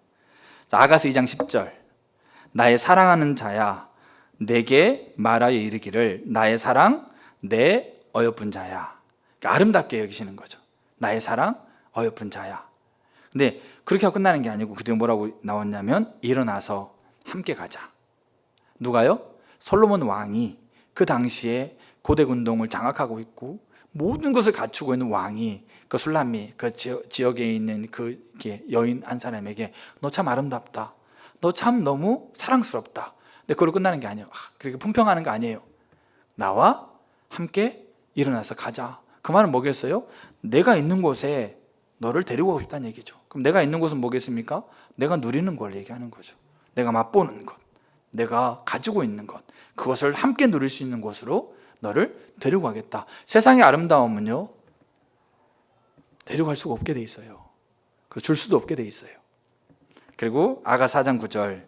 2장 10절 나의 사랑하는 자야 내게 말하여 이르기를 나의 사랑 내 어여쁜 자야. 그러니까 아름답게 여기시는 거죠. 나의 사랑 어여쁜 자야. 근데 그렇게 하고 끝나는 게 아니고 그때 뭐라고 나왔냐면 일어나서 함께 가자. 누가요? 솔로몬 왕이 그 당시에 고대 군동을 장악하고 있고 모든 것을 갖추고 있는 왕이 그 술람미 그 지역에 있는 그 여인 한 사람에게 너 참 아름답다. 너 참 너무 사랑스럽다. 근데 그걸로 끝나는 게 아니에요. 그렇게 품평하는 거 아니에요. 나와 함께 일어나서 가자. 그 말은 뭐겠어요? 내가 있는 곳에 너를 데리고 가고 싶다는 얘기죠. 그럼 내가 있는 곳은 뭐겠습니까? 내가 누리는 걸 얘기하는 거죠. 내가 맛보는 것, 내가 가지고 있는 것, 그것을 함께 누릴 수 있는 곳으로 너를 데리고 가겠다. 세상의 아름다움은요 데리고 갈 수가 없게 돼 있어요. 줄 수도 없게 돼 있어요. 그리고 아가 4장 9절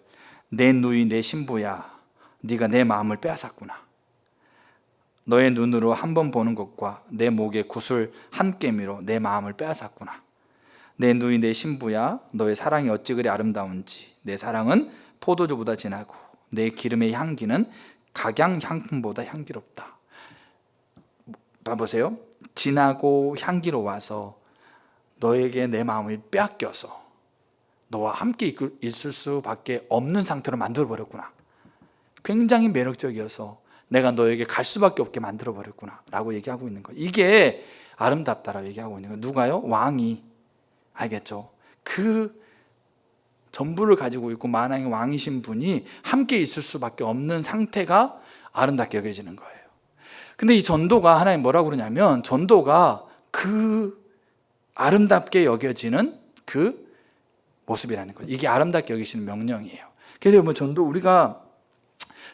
내 누이 내 신부야 네가 내 마음을 빼앗았구나. 너의 눈으로 한 번 보는 것과 내 목에 구슬 한 깨미로 내 마음을 빼앗았구나. 내 누이 내 신부야 너의 사랑이 어찌 그리 아름다운지 내 사랑은 포도주보다 진하고 내 기름의 향기는 각양 향품보다 향기롭다. 봐보세요. 진하고 향기로워서 너에게 내 마음을 빼앗겨서 너와 함께 있을 수밖에 없는 상태로 만들어버렸구나. 굉장히 매력적이어서 내가 너에게 갈 수밖에 없게 만들어버렸구나 라고 얘기하고 있는 거예요. 이게 아름답다라고 얘기하고 있는 거예요. 누가요? 왕이. 알겠죠? 그 전부를 가지고 있고 만왕의 왕이신 분이 함께 있을 수밖에 없는 상태가 아름답게 여겨지는 거예요. 근데 이 전도가 하나님 뭐라고 그러냐면 전도가 그 아름답게 여겨지는 그 모습이라는 거예요. 이게 아름답게 여기시는 명령이에요. 그래서 뭐 우리가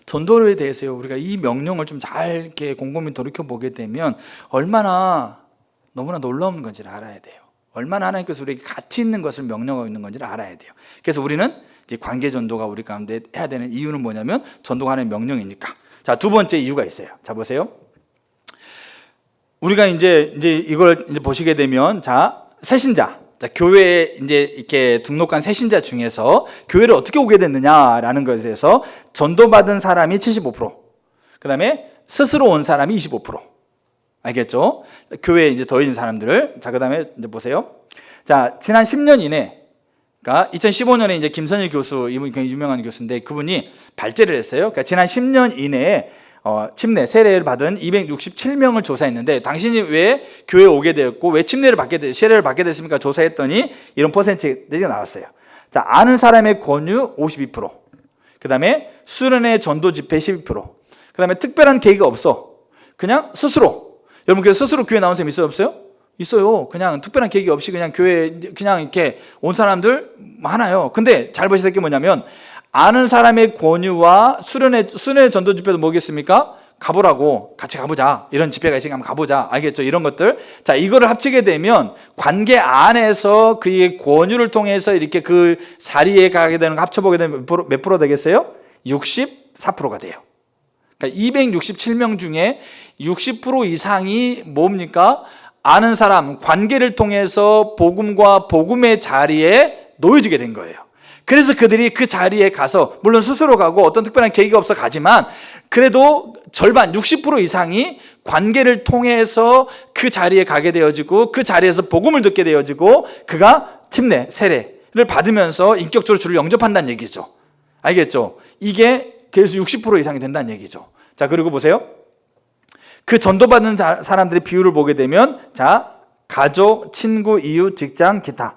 전도에 대해서 우리가 이 명령을 좀 잘 이렇게 곰곰이 돌이켜 보게 되면 얼마나 너무나 놀라운 건지를 알아야 돼요. 얼마나 하나님께서 우리에게 가치 있는 것을 명령하고 있는 건지를 알아야 돼요. 그래서 우리는 이제 관계 전도가 우리 가운데 해야 되는 이유는 뭐냐면 전도가 하나님의 명령이니까. 자, 두 번째 이유가 있어요. 자, 보세요. 우리가 이제 이걸 이제 보시게 되면 자, 새신자. 자, 교회에 이제 이렇게 등록한 새신자 중에서 교회를 어떻게 오게 됐느냐라는 것에 대해서 전도받은 사람이 75%, 그 다음에 스스로 온 사람이 25%. 알겠죠? 교회에 이제 더해진 사람들을. 자, 그 다음에 이제 보세요. 자, 지난 10년 이내, 그러니까 2015년에 이제 김선일 교수, 이분이 굉장히 유명한 교수인데 그분이 발제를 했어요. 그러니까 지난 10년 이내에 침례, 세례를 받은 267명을 조사했는데 당신이 왜 교회에 오게 되었고 왜 세례를 받게 됐습니까? 조사했더니 이런 퍼센티지가 나왔어요. 자, 아는 사람의 권유 52%, 그 다음에 수련회 전도 집회 12%, 그 다음에 특별한 계기가 없어. 그냥 스스로. 여러분 그래서 스스로 교회 나온 사람 있어요? 없어요? 있어요. 그냥 특별한 계기 없이 그냥 교회 그냥 이렇게 온 사람들 많아요. 근데 잘 보셔야 될 게 뭐냐면 아는 사람의 권유와 수련회 전도 집회도 뭐겠습니까? 가보라고, 같이 가보자. 이런 집회가 있으니까 한번 가보자. 알겠죠? 이런 것들. 자, 이거를 합치게 되면 관계 안에서 그의 권유를 통해서 이렇게 그 자리에 가게 되는 거 합쳐보게 되면 몇 프로 되겠어요? 64%가 돼요. 그러니까 267명 중에 60% 이상이 뭡니까? 아는 사람, 관계를 통해서 복음과 복음의 자리에 놓여지게 된 거예요. 그래서 그들이 그 자리에 가서 물론 스스로 가고 어떤 특별한 계기가 없어 가지만 그래도 절반 60% 이상이 관계를 통해서 그 자리에 가게 되어지고 그 자리에서 복음을 듣게 되어지고 그가 침례, 세례를 받으면서 인격적으로 주를 영접한다는 얘기죠. 알겠죠? 이게 그래서 60% 이상이 된다는 얘기죠. 자, 그리고 보세요. 그 전도받는 사람들의 비율을 보게 되면 자, 가족, 친구, 이웃, 직장, 기타.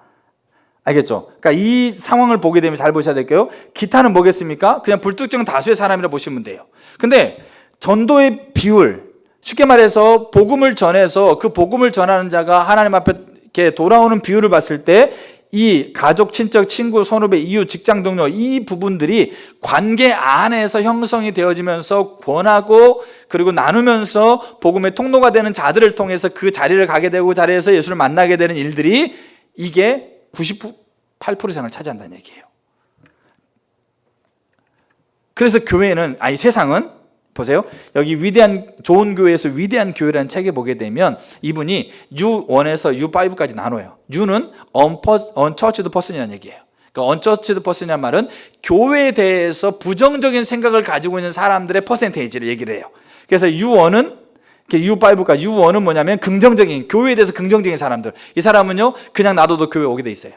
알겠죠? 그러니까 이 상황을 보게 되면 잘 보셔야 될게요. 기타는 뭐겠습니까? 그냥 불특정 다수의 사람이라 보시면 돼요. 근데 전도의 비율, 쉽게 말해서 복음을 전해서 그 복음을 전하는 자가 하나님 앞에 이렇게 돌아오는 비율을 봤을 때 이 가족, 친척, 친구, 선후배, 이웃, 직장 동료 이 부분들이 관계 안에서 형성이 되어지면서 권하고 그리고 나누면서 복음의 통로가 되는 자들을 통해서 그 자리를 가게 되고 자리에서 예수를 만나게 되는 일들이 이게 98% 이상을 차지한다는 얘기예요. 그래서 교회는, 세상은 보세요. 여기 위대한 좋은 교회에서 위대한 교회라는 책에 보게 되면 이분이 U1에서 U5까지 나눠요. U는 unchurched person이라는 얘기예요. 그러니까 unchurched person이라는 말은 교회에 대해서 부정적인 생각을 가지고 있는 사람들의 퍼센테이지를 얘기를 해요. 그래서 U1은 U5까지 U1은 뭐냐면 긍정적인, 교회에 대해서 긍정적인 사람들. 이 사람은요 그냥 놔둬도 교회 오게 돼 있어요.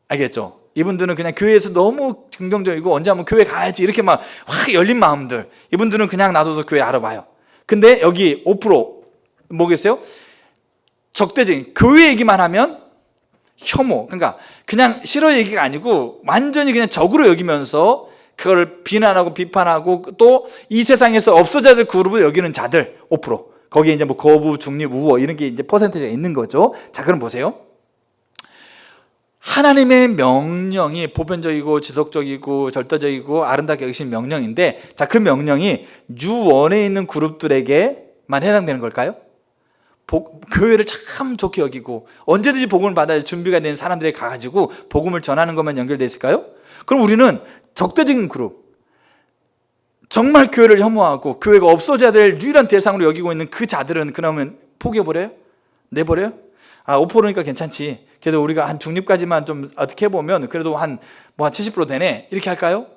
알겠죠? 이분들은 그냥 교회에서 너무 긍정적이고 언제 한번 교회 가야지 이렇게 막 확 열린 마음들. 이분들은 그냥 놔둬도 교회 알아봐요. 근데 여기 5% 뭐겠어요? 적대적인, 교회 얘기만 하면 혐오, 그러니까 그냥 싫어 얘기가 아니고 완전히 그냥 적으로 여기면서 그걸 비난하고 비판하고 또 이 세상에서 없어져야 될 그룹을 여기는 자들 5%. 거기에 이제 뭐 거부, 중립, 우호 이런 게 이제 퍼센티지가 있는 거죠. 자, 그럼 보세요. 하나님의 명령이 보편적이고 지속적이고 절대적이고 아름답게 여기신 명령인데, 자, 그 명령이 U1에 있는 그룹들에게만 해당되는 걸까요? 교회를 참 좋게 여기고 언제든지 복음을 받아야 준비가 된 사람들에게 가가지고 복음을 전하는 것만 연결되어 있을까요? 그럼 우리는 적대적인 그룹, 정말 교회를 혐오하고 교회가 없어져야 될 유일한 대상으로 여기고 있는 그 자들은 그러면 포기해버려요? 내버려요? 5%니까 괜찮지. 그래서 우리가 한 중립까지만 좀 어떻게 해보면 그래도 한 70% 되네. 이렇게 할까요?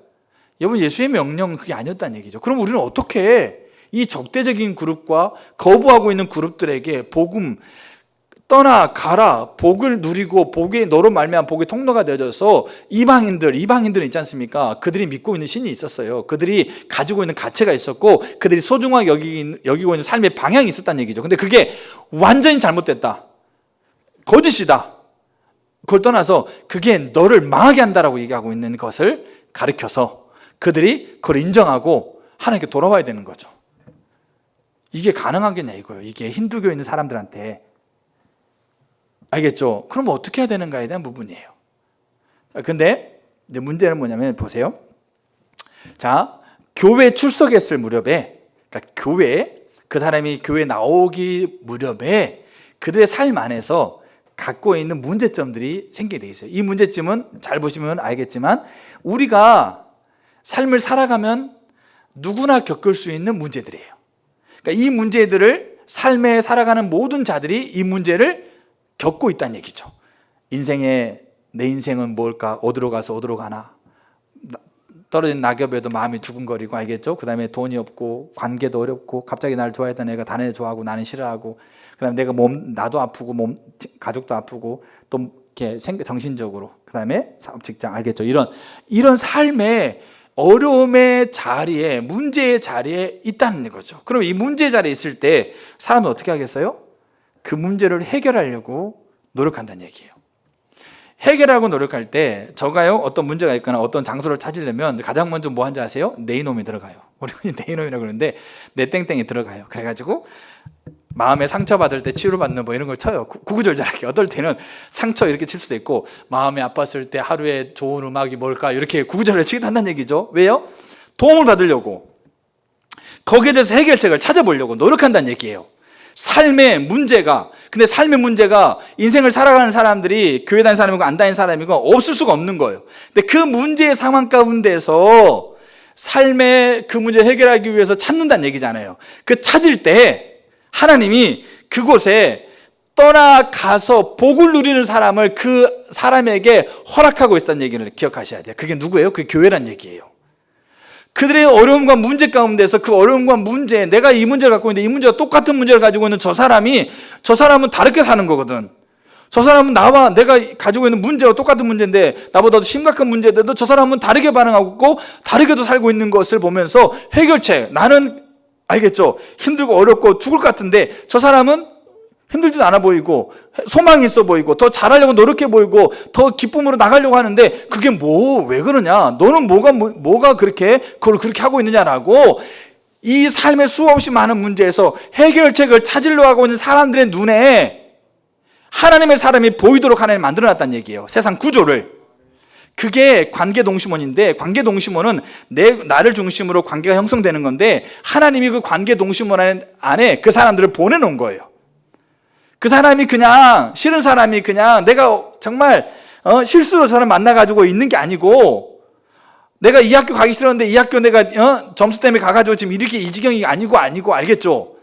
여러분, 예수의 명령은 그게 아니었다는 얘기죠. 그럼 우리는 어떻게 이 적대적인 그룹과 거부하고 있는 그룹들에게 복음 떠나가라, 복을 누리고 복의 너로 말미암아 복의 통로가 되어져서 이방인들 있지 않습니까? 그들이 믿고 있는 신이 있었어요. 그들이 가지고 있는 가치가 있었고 그들이 소중하게 여기고 있는 삶의 방향이 있었다는 얘기죠. 근데 그게 완전히 잘못됐다, 거짓이다, 그걸 떠나서 그게 너를 망하게 한다라고 얘기하고 있는 것을 가르쳐서 그들이 그걸 인정하고 하나님께 돌아와야 되는 거죠. 이게 가능하겠냐 이거예요. 이게 힌두교에 있는 사람들한테. 알겠죠? 그럼 어떻게 해야 되는가에 대한 부분이에요. 근데 이제 문제는 뭐냐면 보세요. 자, 교회 출석했을 무렵에, 그러니까 그 사람이 교회 나오기 무렵에 그들의 삶 안에서 갖고 있는 문제점들이 생기게 돼 있어요. 이 문제점은 잘 보시면 알겠지만 우리가 삶을 살아가면 누구나 겪을 수 있는 문제들이에요. 그러니까 이 문제들을 삶에 살아가는 모든 자들이 이 문제를 겪고 있다는 얘기죠. 내 인생은 뭘까? 어디로 가서 어디로 가나? 떨어진 낙엽에도 마음이 두근거리고, 알겠죠? 그 다음에 돈이 없고 관계도 어렵고 갑자기 나를 좋아했던 애가 다른 애 좋아하고 나는 싫어하고, 그 다음에 내가 나도 아프고 가족도 아프고 또 이렇게 정신적으로, 그 다음에 사업, 직장, 알겠죠? 이런 삶의 어려움의 자리에, 문제의 자리에 있다는 거죠. 그럼 이 문제의 자리에 있을 때 사람은 어떻게 하겠어요? 그 문제를 해결하려고 노력한다는 얘기예요. 해결하고 노력할 때 저가요, 어떤 문제가 있거나 어떤 장소를 찾으려면 가장 먼저 뭐 한지 아세요? 내 이놈이 들어가요. 우리 네이놈이라고 그러는데 내 땡땡이 들어가요. 그래가지고 마음에 상처받을 때 치료받는 뭐 이런 걸 쳐요. 구구절절하게. 어떨 때는 상처 이렇게 칠 수도 있고, 마음이 아팠을 때 하루에 좋은 음악이 뭘까 이렇게 구구절절 치기도 한다는 얘기죠. 왜요? 도움을 받으려고, 거기에 대해서 해결책을 찾아보려고 노력한다는 얘기예요. 삶의 문제가, 근데 삶의 문제가 인생을 살아가는 사람들이 교회 다니는 사람이고 안 다니는 사람이고 없을 수가 없는 거예요. 근데 그 문제의 상황 가운데서 삶의 그 문제를 해결하기 위해서 찾는다는 얘기잖아요. 그 찾을 때 하나님이 그곳에 떠나가서 복을 누리는 사람을 그 사람에게 허락하고 있다는 얘기를 기억하셔야 돼요. 그게 누구예요? 그게 교회란 얘기예요. 그들의 어려움과 문제 가운데서 그 어려움과 문제, 내가 이 문제를 갖고 있는데 이 문제가 똑같은 문제를 가지고 있는 저 사람은 다르게 사는 거거든. 저 사람은 나와 내가 가지고 있는 문제와 똑같은 문제인데, 나보다도 심각한 문제인데도 저 사람은 다르게 반응하고 있고 다르게도 살고 있는 것을 보면서 해결책, 나는 알겠죠? 힘들고 어렵고 죽을 것 같은데 저 사람은 힘들지도 않아 보이고 소망이 있어 보이고 더 잘하려고 노력해 보이고 더 기쁨으로 나가려고 하는데, 그게 왜 그러냐? 너는 뭐가 그렇게 그걸 그렇게 하고 있느냐라고 이 삶의 수없이 많은 문제에서 해결책을 찾으려고 하고 있는 사람들의 눈에 하나님의 사람이 보이도록 하나님 만들어놨다는 얘기예요. 세상 구조를. 그게 관계동심원인데, 관계동심원은 나를 중심으로 관계가 형성되는 건데, 하나님이 그 관계동심원 안에 그 사람들을 보내놓은 거예요. 그 사람이 그냥, 싫은 사람이 그냥 내가 정말 실수로 사람 만나가지고 있는 게 아니고, 내가 이 학교 가기 싫었는데 이 학교 내가 점수 때문에 가가지고 지금 이렇게 이 지경이 아니고, 알겠죠?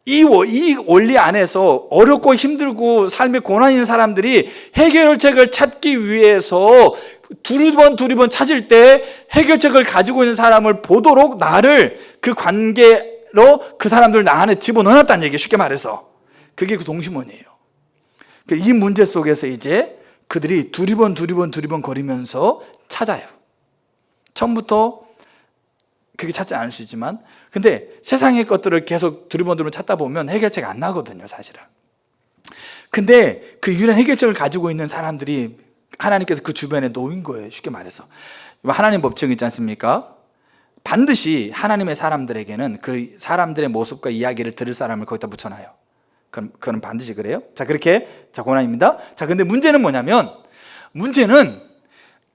이 원리 안에서 어렵고 힘들고 삶에 고난 있는 사람들이 해결책을 찾기 위해서 두리번 찾을 때 해결책을 가지고 있는 사람을 보도록 나를 그 관계로 그 사람들 나 안에 집어넣어놨다는 얘기예요. 쉽게 말해서. 그게 그 동심원이에요. 이 문제 속에서 이제 그들이 두리번 거리면서 찾아요. 처음부터 그렇게 찾지 않을 수 있지만, 근데 세상의 것들을 계속 두리번 찾다 보면 해결책 안 나거든요, 사실은. 근데 그 유일한 해결책을 가지고 있는 사람들이 하나님께서 그 주변에 놓인 거예요, 쉽게 말해서. 하나님 법칙 있지 않습니까? 반드시 하나님의 사람들에게는 그 사람들의 모습과 이야기를 들을 사람을 거기다 붙여놔요. 그건 반드시 그래요. 자, 그렇게, 고난입니다. 자, 근데 문제는 뭐냐면, 문제는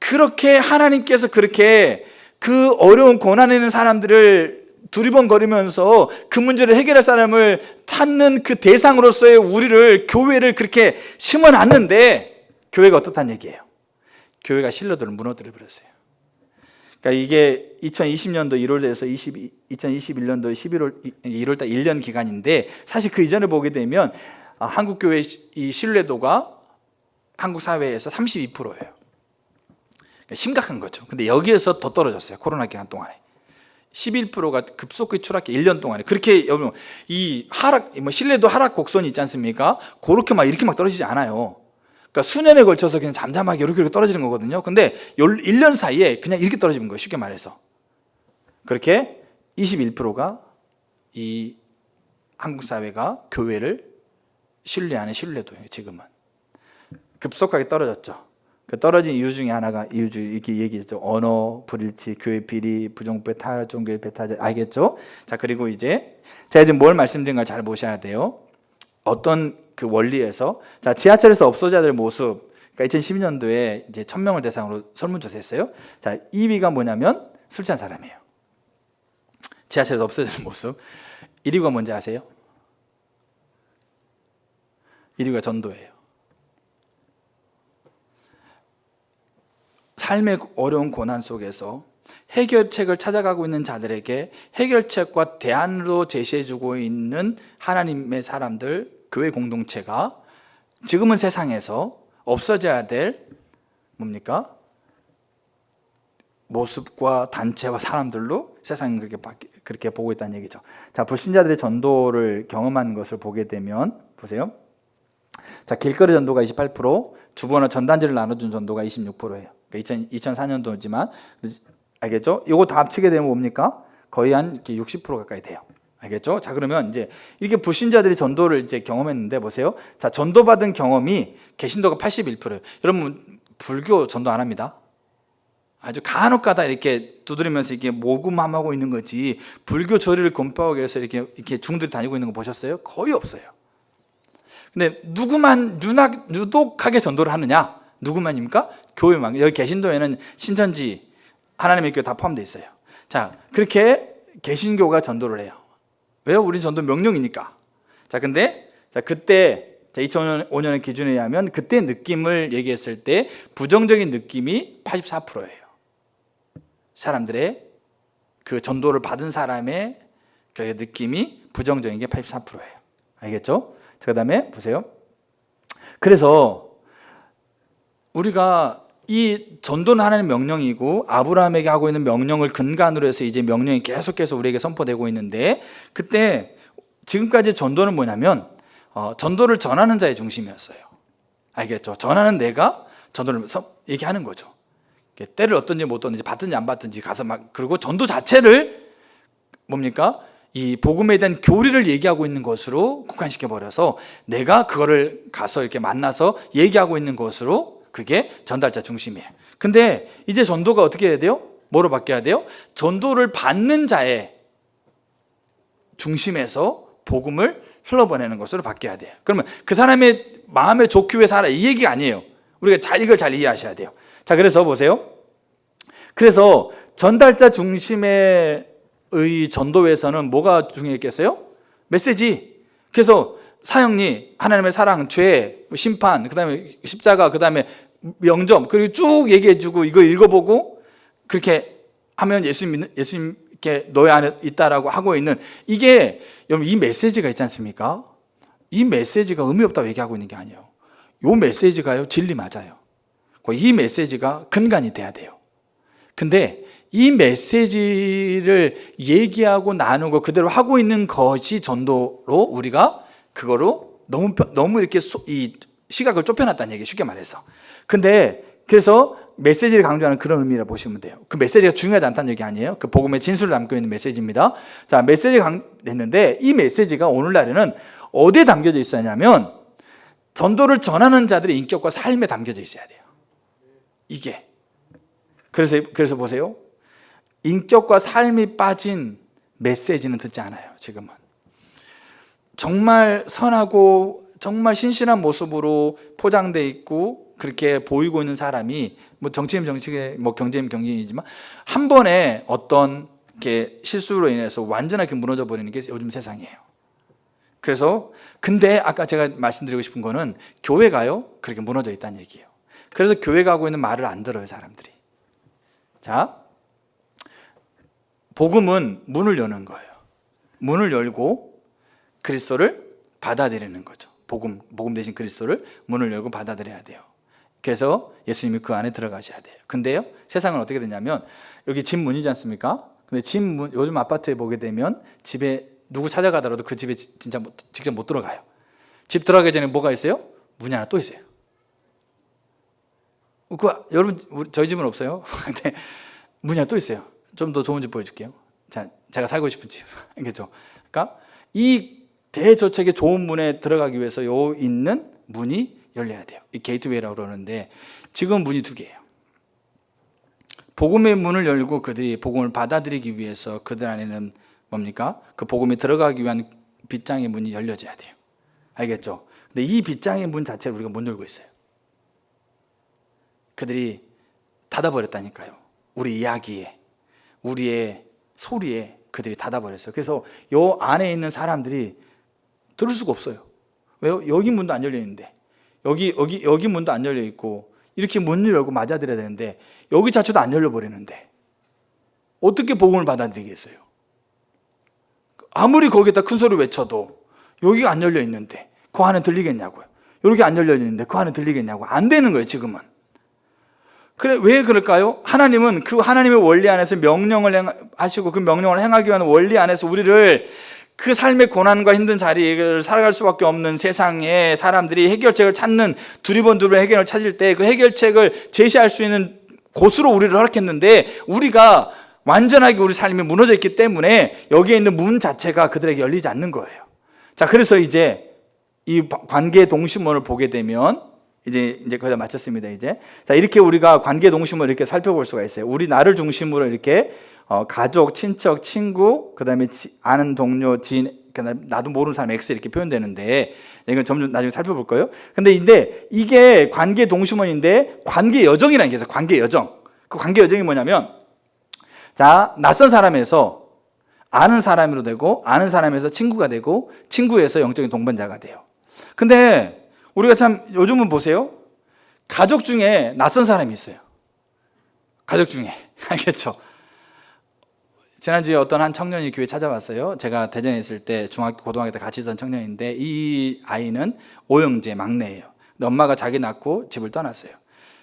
그렇게 하나님께서 그렇게 그 어려운 고난에 있는 사람들을 두리번거리면서 그 문제를 해결할 사람을 찾는 그 대상으로서의 우리를, 교회를 그렇게 심어놨는데, 교회가 어떻다는 얘기예요? 교회가 신뢰도를 무너뜨려 버렸어요. 그러니까 이게 2020년도 1월에서 2021년도 1월달 1년 기간인데, 사실 그 이전에 보게 되면 한국 교회의 이 신뢰도가 한국 사회에서 32%예요. 심각한 거죠. 근데 여기에서 더 떨어졌어요. 코로나 기간 동안에 11%가 급속히 추락해. 1년 동안에. 그렇게 여러분, 이 하락, 신뢰도 하락 곡선이 있지 않습니까? 그렇게 이렇게 떨어지지 않아요. 그러니까 수년에 걸쳐서 그냥 잠잠하게 이렇게 떨어지는 거거든요. 근데 1년 사이에 그냥 이렇게 떨어지는 거예요, 쉽게 말해서. 그렇게 21%가 이 한국 사회가 교회를 신뢰하는 신뢰도예요. 지금은 급속하게 떨어졌죠. 그 떨어진 이유 중에 하나가 이렇게 얘기했죠. 언어, 불일치, 교회 비리, 부정부패, 타종교회 배타자, 알겠죠? 자, 그리고 이제 제가 지금 뭘 말씀드린 걸 잘 보셔야 돼요. 어떤 그 원리에서, 자, 지하철에서 없어져야 될 모습. 그러니까 2012년도에 이제 1000명을 대상으로 설문조사했어요. 자, 2위가 뭐냐면 술 취한 사람이에요. 지하철에서 없어져야 될 모습. 1위가 뭔지 아세요? 1위가 전도예요. 삶의 어려운 고난 속에서 해결책을 찾아가고 있는 자들에게 해결책과 대안으로 제시해주고 있는 하나님의 사람들, 교회 공동체가 지금은 세상에서 없어져야 될 뭡니까? 모습과 단체와 사람들로 세상이 그렇게 보고 있다는 얘기죠. 자, 불신자들의 전도를 경험한 것을 보게 되면 보세요. 자, 길거리 전도가 28%, 주보나 전단지를 나눠준 전도가 26%예요. 2004년도지만 알겠죠? 이거 다 합치게 되면 뭡니까? 거의 한 60% 가까이 돼요. 알겠죠? 자, 그러면 이제 이렇게 불신자들이 전도를 이제 경험했는데 보세요. 자, 전도받은 경험이 개신도가 81%예요. 여러분, 불교 전도 안 합니다. 아주 간혹가다 이렇게 두드리면서 이렇게 모금함하고 있는 거지, 불교 절의를 건파하기 위해서 이렇게 중들이 다니고 있는 거 보셨어요? 거의 없어요. 근데 누구만 유독하게 전도를 하느냐? 누구만입니까? 교회만. 여기 개신도에는 신천지, 하나님의 교회 다 포함되어 있어요. 자, 그렇게 개신교가 전도를 해요. 왜요? 우린 전도 명령이니까. 자, 근데 그때 2005년의 기준에 의하면 그때 느낌을 얘기했을 때 부정적인 느낌이 84%예요. 사람들의 그 전도를 받은 사람의 그 느낌이 부정적인 게 84%예요. 알겠죠? 그 다음에 보세요. 그래서 우리가 이 전도는 하나님의 명령이고 아브라함에게 하고 있는 명령을 근간으로 해서 이제 명령이 계속해서 우리에게 선포되고 있는데, 그때 지금까지 전도는 뭐냐면 전도를 전하는 자의 중심이었어요. 알겠죠? 전하는 내가 전도를 얘기하는 거죠. 때를 얻든지 못 얻든지 받든지 안 받든지 가서 그리고 전도 자체를 뭡니까? 이 복음에 대한 교리를 얘기하고 있는 것으로 국한시켜 버려서 내가 그거를 가서 이렇게 만나서 얘기하고 있는 것으로, 그게 전달자 중심이에요. 근데 이제 전도가 어떻게 해야 돼요? 뭐로 바뀌어야 돼요? 전도를 받는 자의 중심에서 복음을 흘러보내는 것으로 바뀌어야 돼요. 그러면 그 사람의 마음에 좋기 위해 살아, 이 얘기가 아니에요. 우리가 이걸 잘 이해하셔야 돼요. 자, 그래서 보세요. 그래서 전달자 중심의 전도에서는 뭐가 중요했겠어요? 메시지. 그래서 사형리, 하나님의 사랑, 죄, 심판, 그 다음에 십자가, 그 다음에 영점, 그리고 쭉 얘기해주고 이거 읽어보고 그렇게 하면 예수님께 너희 안에 있다라고 하고 있는, 이게 여러분 이 메시지가 있지 않습니까? 이 메시지가 의미 없다고 얘기하고 있는 게 아니에요. 이 메시지가요, 진리 맞아요. 이 메시지가 근간이 돼야 돼요. 근데 이 메시지를 얘기하고 나누고 그대로 하고 있는 것이 전도로, 우리가 그거로 너무 이렇게 이 시각을 좁혀놨다는 얘기, 쉽게 말해서. 근데 그래서 메시지를 강조하는 그런 의미라 보시면 돼요. 그 메시지가 중요하지 않다는 얘기 아니에요. 그 복음의 진술을 담고 있는 메시지입니다. 자, 메시지가 냈는데 이 메시지가 오늘날에는 어디에 담겨져 있었냐면 전도를 전하는 자들의 인격과 삶에 담겨져 있어야 돼요. 이게. 그래서 보세요. 인격과 삶이 빠진 메시지는 듣지 않아요, 지금은. 정말 선하고 정말 신실한 모습으로 포장되어 있고 그렇게 보이고 있는 사람이, 뭐 정치인 정치계, 뭐 경제인 경제인이지만 한 번에 어떤 게 실수로 인해서 완전하게 무너져 버리는 게 요즘 세상이에요. 그래서 근데 아까 제가 말씀드리고 싶은 거는 교회가요, 그렇게 무너져 있다는 얘기예요. 그래서 교회가 하고 있는 말을 안 들어요, 사람들이. 자, 복음은 문을 여는 거예요. 문을 열고 그리스도를 받아들이는 거죠. 복음 대신 그리스도를 문을 열고 받아들여야 돼요. 그래서 예수님이 그 안에 들어가셔야 돼요. 근데요, 세상은 어떻게 되냐면 여기 집 문이지 않습니까? 근데 집 문, 요즘 아파트에 보게 되면 집에 누구 찾아가더라도 그 집에 진짜 직접 못 들어가요. 집 들어가기 전에 뭐가 있어요? 문이 하나 또 있어요. 여러분, 저희 집은 없어요. 근데 문이 하나 또 있어요. 좀 더 좋은 집 보여줄게요. 자, 제가 살고 싶은 집. 알겠죠? 그러니까 이 대저택의 좋은 문에 들어가기 위해서 있는 문이 열려야 돼요. 이 게이트웨이라고 그러는데 지금 문이 두 개예요. 복음의 문을 열고 그들이 복음을 받아들이기 위해서 그들 안에는 뭡니까? 그 복음에 들어가기 위한 빗장의 문이 열려져야 돼요. 알겠죠? 근데 이 빗장의 문 자체를 우리가 못 열고 있어요. 그들이 닫아버렸다니까요. 우리 이야기에, 우리의 소리에 그들이 닫아버렸어요. 그래서 요 안에 있는 사람들이 들을 수가 없어요. 왜요? 여기 문도 안 열려 있는데, 여기 문도 안 열려 있고, 이렇게 문을 열고 맞아들여야 되는데 여기 자체도 안 열려 버리는데 어떻게 복음을 받아들이겠어요? 아무리 거기에다 큰 소리 외쳐도 여기가 안 열려 있는데 그 안에 들리겠냐고요. 여기 안 열려 있는데 그 안에 들리겠냐고. 안 되는 거예요, 지금은. 그래, 왜 그럴까요? 하나님은 그 하나님의 원리 안에서 명령을 하시고 그 명령을 행하기 위한 원리 안에서 우리를 그 삶의 고난과 힘든 자리를 살아갈 수밖에 없는 세상에 사람들이 해결책을 찾는, 두리번두리번 해결을 찾을 때 그 해결책을 제시할 수 있는 곳으로 우리를 허락했는데 우리가 완전하게 우리 삶이 무너져 있기 때문에 여기에 있는 문 자체가 그들에게 열리지 않는 거예요. 자, 그래서 이제 이 관계 동심원을 보게 되면 이제 거의 다 마쳤습니다. 이제 자, 이렇게 우리가 관계 동심원을 이렇게 살펴볼 수가 있어요. 우리 나를 중심으로 이렇게 가족, 친척, 친구, 그다음에 아는 동료, 지인, 나도 모르는 사람 X 이렇게 표현되는데 이건 점점 나중에 살펴볼 거예요. 근데 이게 관계 동심원인데 관계 여정이라는 게 있어요. 관계 여정. 그 관계 여정이 뭐냐면, 자, 낯선 사람에서 아는 사람으로 되고, 아는 사람에서 친구가 되고, 친구에서 영적인 동반자가 돼요. 근데 우리가 참 요즘은 보세요. 가족 중에 낯선 사람이 있어요. 가족 중에. 알겠죠? 지난주에 어떤 한 청년이 교회 찾아왔어요. 제가 대전에 있을 때 중학교, 고등학교 때 같이 있던 청년인데 이 아이는 오형제 막내예요. 근데 엄마가 자기 낳고 집을 떠났어요.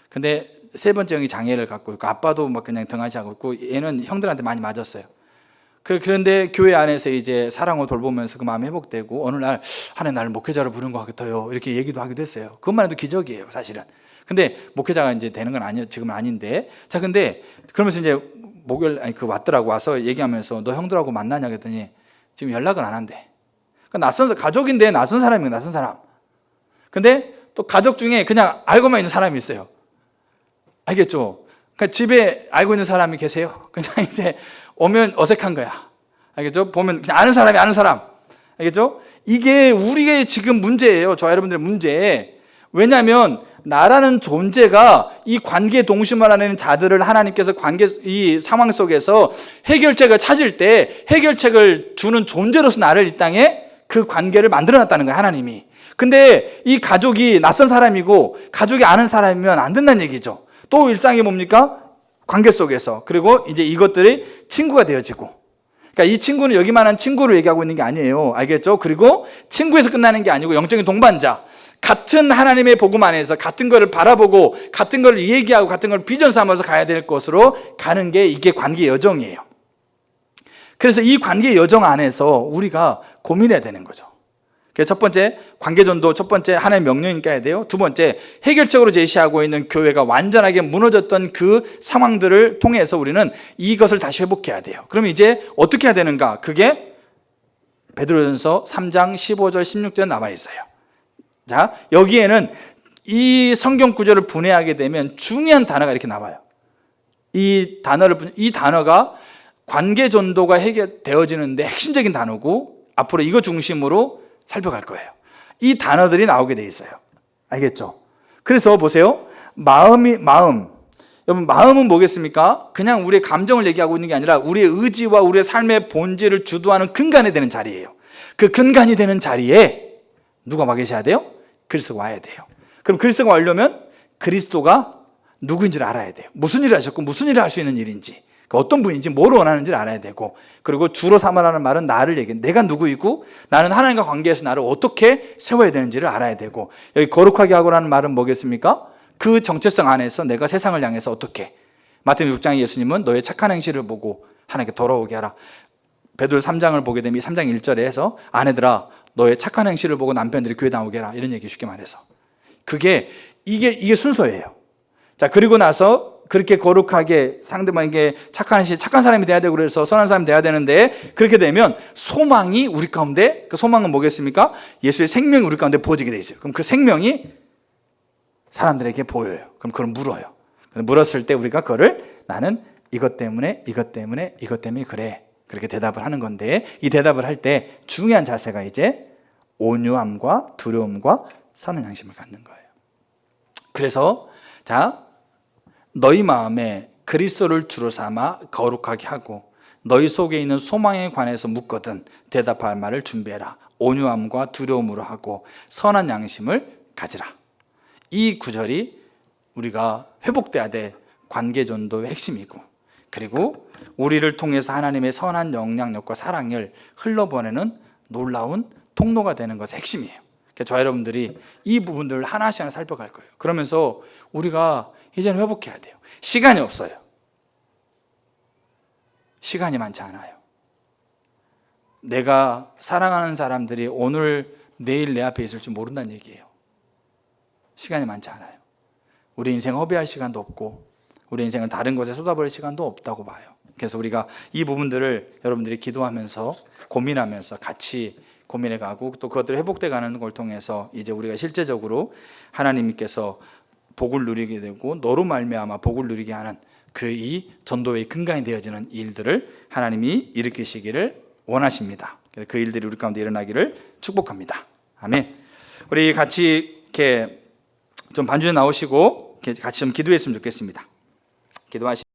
근데 세 번째 형이 장애를 갖고 있고 아빠도 막 그냥 등한시하고 있고 얘는 형들한테 많이 맞았어요. 그런데 교회 안에서 이제 사랑을 돌보면서 그 마음이 회복되고 어느 날 하나님 나를 목회자로 부른 것 같아요. 이렇게 얘기도 하기도 했어요. 그것만 해도 기적이에요, 사실은. 근데 목회자가 이제 되는 건 지금은 아닌데. 자, 근데 그러면서 이제 목요일 왔더라고. 와서 얘기하면서 너 형들하고 만나냐 그랬더니 지금 연락은 안 한대. 그러니까 낯선 가족인데 낯선 사람이에요, 낯선 사람. 근데 또 가족 중에 그냥 알고만 있는 사람이 있어요. 알겠죠? 그러니까 집에 알고 있는 사람이 계세요. 그냥 이제 오면 어색한 거야. 알겠죠? 보면 그냥 아는 사람이 아는 사람. 알겠죠? 이게 우리의 지금 문제예요. 저와 여러분들의 문제. 왜냐하면 나라는 존재가 이 관계 동심을 하는 자들을 하나님께서 이 상황 속에서 해결책을 찾을 때 해결책을 주는 존재로서 나를 이 땅에 그 관계를 만들어 놨다는 거예요, 하나님이. 근데 이 가족이 낯선 사람이고 가족이 아는 사람이면 안 된다는 얘기죠. 또 일상이 뭡니까? 관계 속에서. 그리고 이제 이것들이 친구가 되어지고. 그러니까 이 친구는 여기만한 친구를 얘기하고 있는 게 아니에요. 알겠죠? 그리고 친구에서 끝나는 게 아니고 영적인 동반자. 같은 하나님의 복음 안에서 같은 것을 바라보고 같은 것을 얘기하고 같은 걸 비전 삼아서 가야 될 것으로 가는 게 이게 관계 여정이에요. 그래서 이 관계 여정 안에서 우리가 고민해야 되는 거죠. 그래서 첫 번째 관계전도, 첫 번째 하나님의 명령이 깨야 돼요. 두 번째 해결책으로 제시하고 있는 교회가 완전하게 무너졌던 그 상황들을 통해서 우리는 이것을 다시 회복해야 돼요. 그럼 이제 어떻게 해야 되는가? 그게 베드로전서 3장 15절 16절에 나와 있어요. 자, 여기에는 이 성경 구절을 분해하게 되면 중요한 단어가 이렇게 나와요. 이 단어가 관계 전도가 해결되어지는데 핵심적인 단어고 앞으로 이거 중심으로 살펴갈 거예요. 이 단어들이 나오게 돼 있어요. 알겠죠? 그래서 보세요. 여러분, 마음은 뭐겠습니까? 그냥 우리의 감정을 얘기하고 있는 게 아니라 우리의 의지와 우리의 삶의 본질을 주도하는 근간이 되는 자리예요. 그 근간이 되는 자리에 누가 와 계셔야 돼요? 그리스도가 와야 돼요. 그럼 그리스도가 와려면 그리스도가 누구인지를 알아야 돼요. 무슨 일을 하셨고 무슨 일을 할 수 있는 일인지, 어떤 분인지, 뭘 원하는지를 알아야 되고, 그리고 주로 삼으라는 말은 나를 얘기해. 내가 누구이고 나는 하나님과 관계에서 나를 어떻게 세워야 되는지를 알아야 되고, 여기 거룩하게 하고라는 말은 뭐겠습니까? 그 정체성 안에서 내가 세상을 향해서 어떻게, 마태복음 6장에 예수님은 너의 착한 행실을 보고 하나님께 돌아오게 하라. 베드로 3장을 보게 되면 3장 1절에 해서 아내들아 너의 착한 행실을 보고 남편들이 교회 나오게 해라, 이런 얘기 쉽게 말해서. 이게 순서예요. 자, 그리고 나서 그렇게 거룩하게 상대방에게 착한 사람이 돼야 되고, 그래서 선한 사람이 돼야 되는데, 그렇게 되면 소망이 우리 가운데, 그 소망은 뭐겠습니까? 예수의 생명이 우리 가운데 부어지게 돼 있어요. 그럼 그 생명이 사람들에게 보여요. 그럼 그걸 물어요. 물었을 때 우리가 그거를 나는 이것 때문에 그래, 그렇게 대답을 하는 건데, 이 대답을 할 때 중요한 자세가 이제 온유함과 두려움과 선한 양심을 갖는 거예요. 그래서 자, 너희 마음에 그리스도를 주로 삼아 거룩하게 하고 너희 속에 있는 소망에 관해서 묻거든 대답할 말을 준비해라. 온유함과 두려움으로 하고 선한 양심을 가지라. 이 구절이 우리가 회복돼야 될 관계전도의 핵심이고, 그리고 우리를 통해서 하나님의 선한 영향력과 사랑을 흘러보내는 놀라운 통로가 되는 것의 핵심이에요. 그러니까 저와 여러분들이 이 부분들을 하나씩 살펴갈 거예요. 그러면서 우리가 이제는 회복해야 돼요. 시간이 없어요. 시간이 많지 않아요. 내가 사랑하는 사람들이 오늘 내일 내 앞에 있을 줄 모른다는 얘기예요. 시간이 많지 않아요. 우리 인생 허비할 시간도 없고 우리 인생을 다른 것에 쏟아버릴 시간도 없다고 봐요. 그래서 우리가 이 부분들을 여러분들이 기도하면서 고민하면서 같이 고민해가고, 또 그것들이 회복돼 가는 걸 통해서 이제 우리가 실제적으로 하나님께서 복을 누리게 되고 너로 말미암아 복을 누리게 하는 이 전도의 근간이 되어지는 일들을 하나님이 일으키시기를 원하십니다. 그 일들이 우리 가운데 일어나기를 축복합니다. 아멘. 우리 같이 이렇게 좀 반주에 나오시고 같이 좀 기도했으면 좋겠습니다. 기도하시.